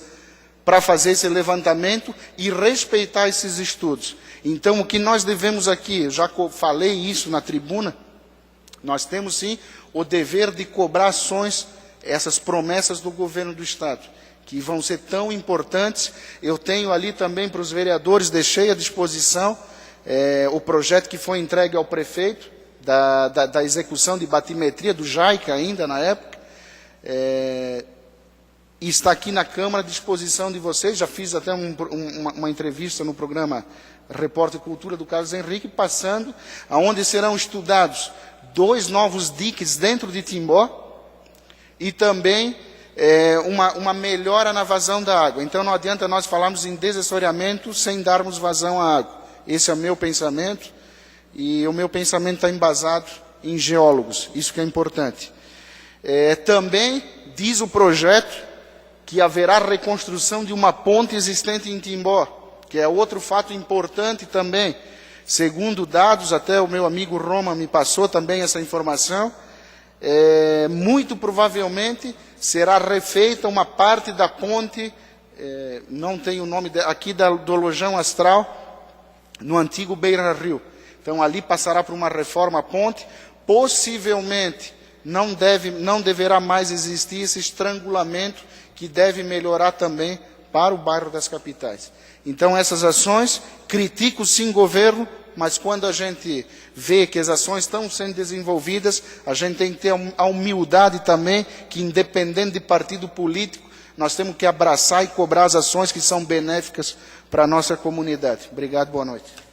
para fazer esse levantamento e respeitar esses estudos. Então, o que nós devemos aqui, eu já falei isso na tribuna, nós temos sim o dever de cobrar ações, essas promessas do governo do Estado, que vão ser tão importantes. Eu tenho ali também para os vereadores, deixei à disposição o projeto que foi entregue ao prefeito, da execução de batimetria do JAICA ainda na época, e está aqui na Câmara à disposição de vocês. Já fiz até uma entrevista no programa Repórter Cultura do Carlos Henrique, passando aonde serão estudados 2 novos diques dentro de Timbó e também uma melhora na vazão da água. Então não adianta nós falarmos em desassoreamento sem darmos vazão à água. Esse é o meu pensamento. E o meu pensamento está embasado em geólogos, isso que é importante. Também diz o projeto que haverá reconstrução de uma ponte existente em Timbó, que é outro fato importante também. Segundo dados, até o meu amigo Roma me passou também essa informação, muito provavelmente será refeita uma parte da ponte, não tem o nome, aqui do Lojão Astral, no antigo Beira Rio. Então, ali passará por uma reforma à ponte, possivelmente não deverá mais existir esse estrangulamento que deve melhorar também para o bairro das Capitais. Então, essas ações, critico sim o governo, mas quando a gente vê que as ações estão sendo desenvolvidas, a gente tem que ter a humildade também, que independente de partido político, nós temos que abraçar e cobrar as ações que são benéficas para a nossa comunidade. Obrigado, boa noite.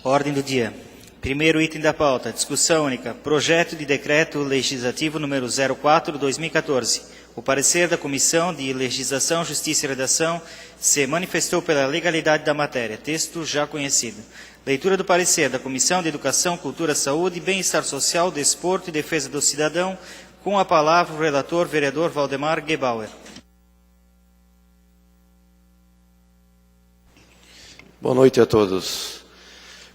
Ordem do dia. Primeiro item da pauta, discussão única, projeto de decreto legislativo número 04/2014. O parecer da Comissão de Legislação, Justiça e Redação se manifestou pela legalidade da matéria, texto já conhecido. Leitura do parecer da Comissão de Educação, Cultura, Saúde, Bem-Estar Social, Desporto e Defesa do Cidadão, com a palavra o relator, vereador Valdemar Gebauer. Boa noite a todos.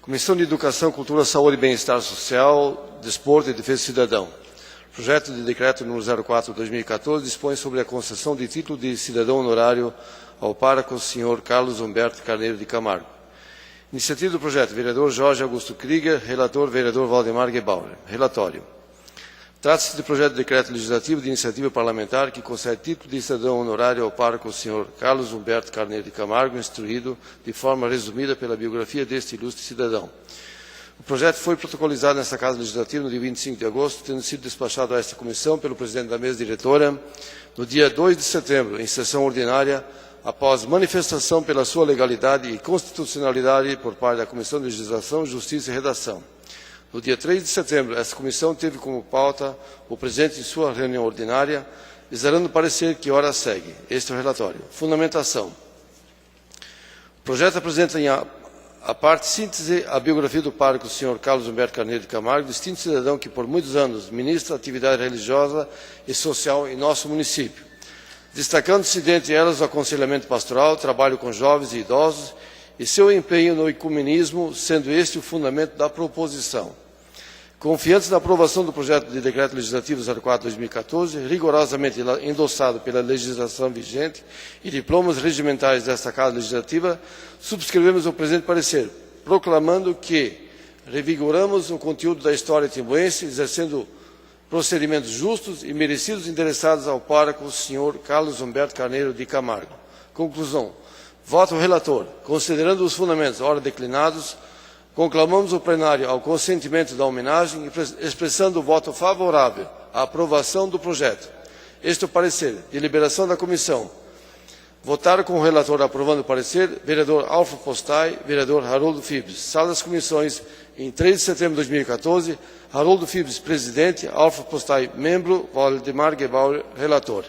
Comissão de Educação, Cultura, Saúde e Bem-Estar Social, Desporto e Defesa do Cidadão. Projeto de decreto número 04/2014 dispõe sobre a concessão de título de cidadão honorário ao pároco Sr. Carlos Humberto Carneiro de Camargo. Iniciativa do projeto, vereador Jorge Augusto Krieger, relator, vereador Valdemar Gebauer. Relatório. Trata-se de projeto de decreto legislativo de iniciativa parlamentar que concede título de cidadão honorário ao pároco Sr. Carlos Humberto Carneiro de Camargo, instruído de forma resumida pela biografia deste ilustre cidadão. O projeto foi protocolizado nesta Casa Legislativa no dia 25 de agosto, tendo sido despachado a esta comissão pelo presidente da mesa diretora no dia 2 de setembro, em sessão ordinária, após manifestação pela sua legalidade e constitucionalidade por parte da Comissão de Legislação, Justiça e Redação. No dia 3 de setembro, esta comissão teve como pauta o presidente em sua reunião ordinária, exarando o parecer que ora segue. Este é o relatório. Fundamentação. O projeto apresenta em a parte síntese a biografia do pároco Sr. Carlos Humberto Carneiro de Camargo, distinto cidadão que por muitos anos ministra atividade religiosa e social em nosso município, destacando-se dentre elas o aconselhamento pastoral, trabalho com jovens e idosos e seu empenho no ecumenismo, sendo este o fundamento da proposição. Confiantes na aprovação do projeto de decreto legislativo 04/2014, rigorosamente endossado pela legislação vigente e diplomas regimentais desta Casa Legislativa, subscrevemos o presente parecer, proclamando que revigoramos o conteúdo da história timboense, exercendo procedimentos justos e merecidos endereçados ao pároco Sr. Carlos Humberto Carneiro de Camargo. Conclusão. Voto relator. Considerando os fundamentos ora declinados, conclamamos o plenário ao consentimento da homenagem, expressando o voto favorável à aprovação do projeto. Este é o parecer. Deliberação da comissão. Votaram com o relator aprovando o parecer, vereador Alfredo Postai, vereador Haroldo Fibes. Sala das comissões, em 3 de setembro de 2014, Haroldo Fibes, presidente, Alfredo Postai, membro, Valdemar Gebauer, relator.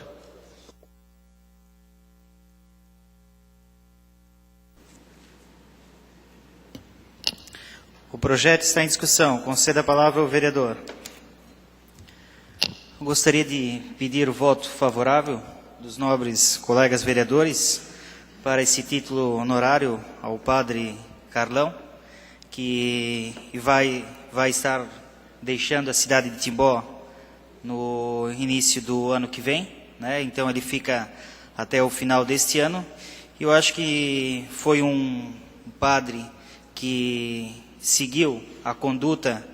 O projeto está em discussão. Conceda a palavra ao vereador. Gostaria de pedir o voto favorável dos nobres colegas vereadores para esse título honorário ao padre Carlão, que vai estar deixando a cidade de Timbó no início do ano que vem, né? Então ele fica até o final deste ano. Eu acho que foi um padre que seguiu a conduta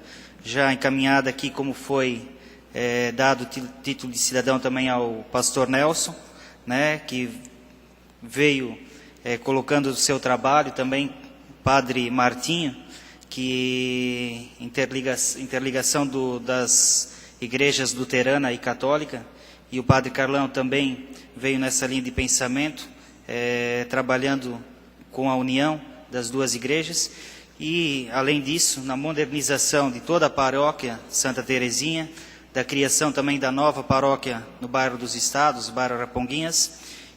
já encaminhada aqui, como foi dado título de cidadão também ao pastor Nelson, né, que veio colocando o seu trabalho, também padre Martinho, que interligação das igrejas luterana e católica, e o padre Carlão também veio nessa linha de pensamento, trabalhando com a união das duas igrejas. E, além disso, na modernização de toda a paróquia Santa Terezinha, da criação também da nova paróquia no bairro dos Estados, bairro Araponguinhas,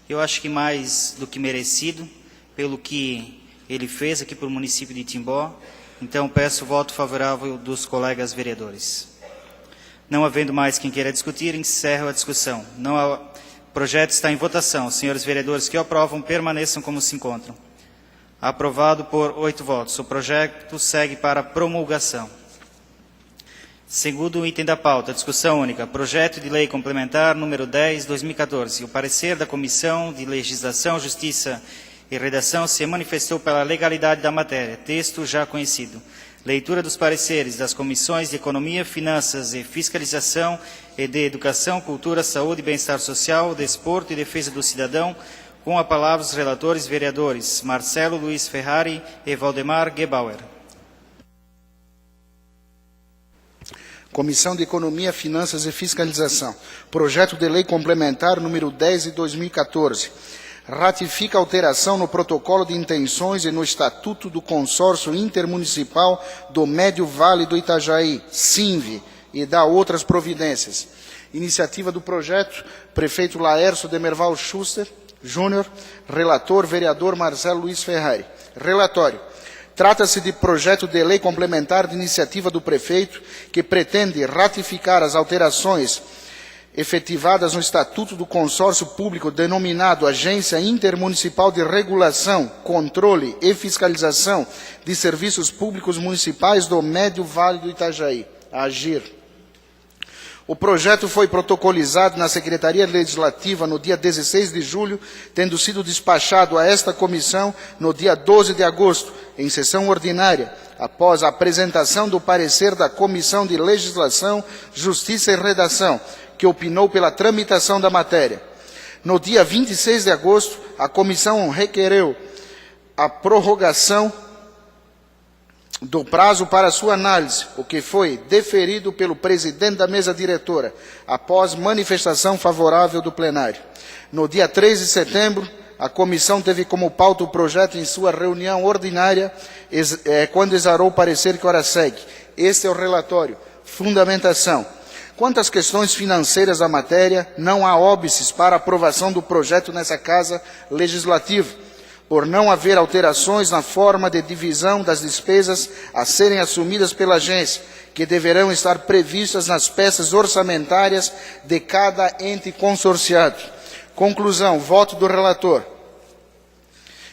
eu acho que mais do que merecido, pelo que ele fez aqui para o município de Timbó. Então, peço o voto favorável dos colegas vereadores. Não havendo mais quem queira discutir, encerro a discussão. O projeto está em votação. Os senhores vereadores que o aprovam permaneçam como se encontram. Aprovado por 8 votos. O projeto segue para promulgação. Segundo item da pauta, discussão única. Projeto de lei complementar número 10/2014. O parecer da Comissão de Legislação, Justiça e Redação se manifestou pela legalidade da matéria. Texto já conhecido. Leitura dos pareceres das comissões de Economia, Finanças e Fiscalização e de Educação, Cultura, Saúde, Bem-Estar Social, Desporto e Defesa do Cidadão, com a palavra os relatores vereadores Marcelo Luiz Ferrari e Valdemar Gebauer. Comissão de Economia, Finanças e Fiscalização. Projeto de Lei Complementar número 10 de 2014. ratifica alteração no protocolo de intenções e no Estatuto do Consórcio Intermunicipal do Médio Vale do Itajaí, SINV, e dá outras providências. Iniciativa do projeto, prefeito Laércio Demerval Schuster Júnior, relator, vereador Marcelo Luiz Ferrari. Relatório. Trata-se de projeto de lei complementar de iniciativa do prefeito que pretende ratificar as alterações efetivadas no Estatuto do Consórcio Público denominado Agência Intermunicipal de Regulação, Controle e Fiscalização de Serviços Públicos Municipais do Médio Vale do Itajaí, a AGIR. O projeto foi protocolizado na Secretaria Legislativa no dia 16 de julho, tendo sido despachado a esta comissão no dia 12 de agosto, em sessão ordinária, após a apresentação do parecer da Comissão de Legislação, Justiça e Redação, que opinou pela tramitação da matéria. No dia 26 de agosto, a comissão requereu a prorrogação do prazo para sua análise, o que foi deferido pelo presidente da mesa diretora, após manifestação favorável do plenário. No dia 3 de setembro, a comissão teve como pauta o projeto em sua reunião ordinária, quando exarou o parecer que ora segue. Este é o relatório. Fundamentação. Quanto às questões financeiras da matéria, não há óbices para aprovação do projeto nessa Casa Legislativa, por não haver alterações na forma de divisão das despesas a serem assumidas pela agência, que deverão estar previstas nas peças orçamentárias de cada ente consorciado. Conclusão, voto do relator.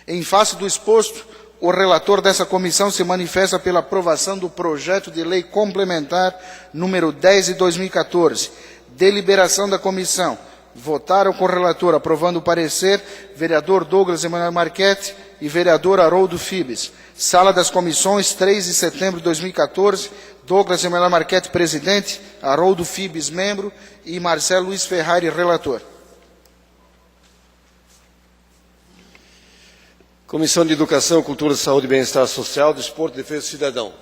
Em face do exposto, o relator dessa comissão se manifesta pela aprovação do projeto de lei complementar número 10 de 2014. Deliberação da comissão. Votaram com o relator, aprovando o parecer, vereador Douglas Emanuel Marchetti e vereador Haroldo Fibes. Sala das comissões, 3 de setembro de 2014, Douglas Emanuel Marchetti, presidente, Haroldo Fibes, membro, e Marcelo Luiz Ferrari, relator. Comissão de Educação, Cultura, Saúde e Bem-Estar Social, Desporto, Defesa do Cidadão.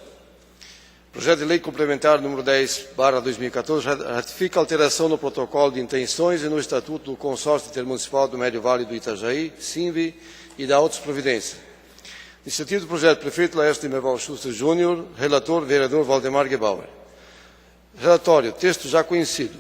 Projeto de Lei Complementar número 10/2014 ratifica a alteração no protocolo de intenções e no Estatuto do Consórcio Intermunicipal do Médio Vale do Itajaí, SINV, e dá outras providências. Iniciativa do projeto, prefeito Laércio Demerval Schuster Júnior, relator, vereador Valdemar Gebauer. Relatório, texto já conhecido.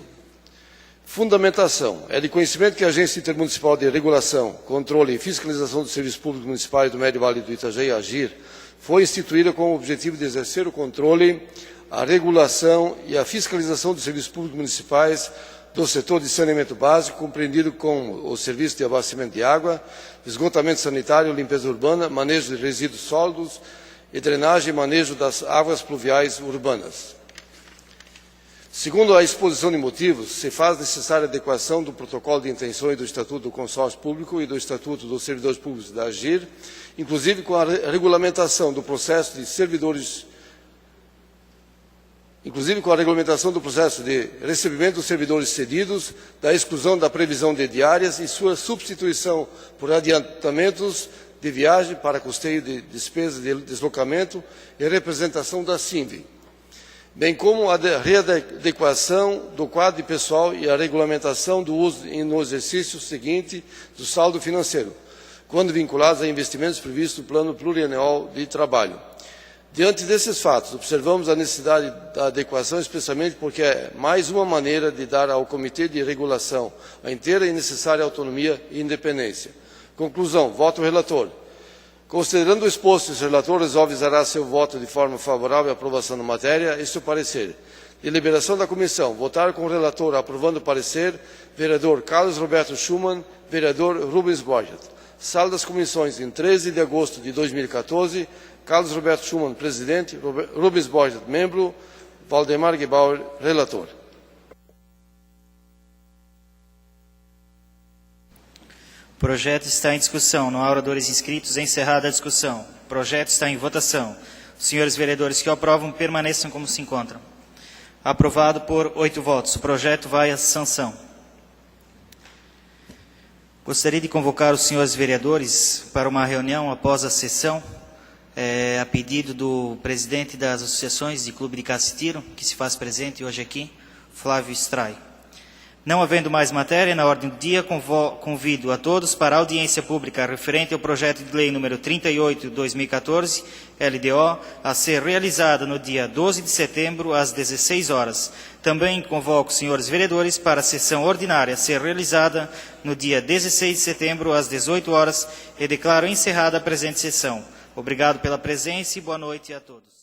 Fundamentação. É de conhecimento que a Agência Intermunicipal de Regulação, Controle e Fiscalização dos Serviços Públicos Municipais do Médio Vale do Itajaí, AGIR, foi instituída com o objetivo de exercer o controle, a regulação e a fiscalização dos serviços públicos municipais do setor de saneamento básico, compreendido com o serviço de abastecimento de água, esgotamento sanitário, limpeza urbana, manejo de resíduos sólidos e drenagem e manejo das águas pluviais urbanas. Segundo a exposição de motivos, se faz necessária a adequação do protocolo de intenções do Estatuto do Consórcio Público e do Estatuto dos Servidores Públicos da AGIR, inclusive com a regulamentação do processo de servidores, de recebimento dos servidores cedidos, da exclusão da previsão de diárias e sua substituição por adiantamentos de viagem para custeio de despesas de deslocamento e representação da SINV, bem como a readequação do quadro de pessoal e a regulamentação do uso no exercício seguinte do saldo financeiro, quando vinculados a investimentos previstos no Plano Plurianual de Trabalho. Diante desses fatos, observamos a necessidade da adequação, especialmente porque é mais uma maneira de dar ao Comitê de Regulação a inteira e necessária autonomia e independência. Conclusão, voto relator. Considerando o exposto, o relator resolve exarar seu voto de forma favorável à aprovação da matéria e seu parecer. Deliberação da comissão. Votar com o relator aprovando o parecer, vereador Carlos Roberto Schumann, vereador Rubens Borges. Sala das comissões, em 13 de agosto de 2014, Carlos Roberto Schumann, presidente, Rubens Borges, membro, Valdemar Gebauer, relator. O projeto está em discussão. Não há oradores inscritos. Encerrada a discussão. O projeto está em votação. Os senhores vereadores que o aprovam permaneçam como se encontram. Aprovado por 8 votos. O projeto vai à sanção. Gostaria de convocar os senhores vereadores para uma reunião após a sessão, a pedido do presidente das associações de Clube de Cacetiro, que se faz presente hoje aqui, Flávio Stray. Não havendo mais matéria na ordem do dia, convido a todos para a audiência pública referente ao projeto de lei número 38 de 2014, LDO, a ser realizada no dia 12 de setembro, às 16 horas. Também convoco os senhores vereadores para a sessão ordinária a ser realizada no dia 16 de setembro, às 18 horas, e declaro encerrada a presente sessão. Obrigado pela presença e boa noite a todos.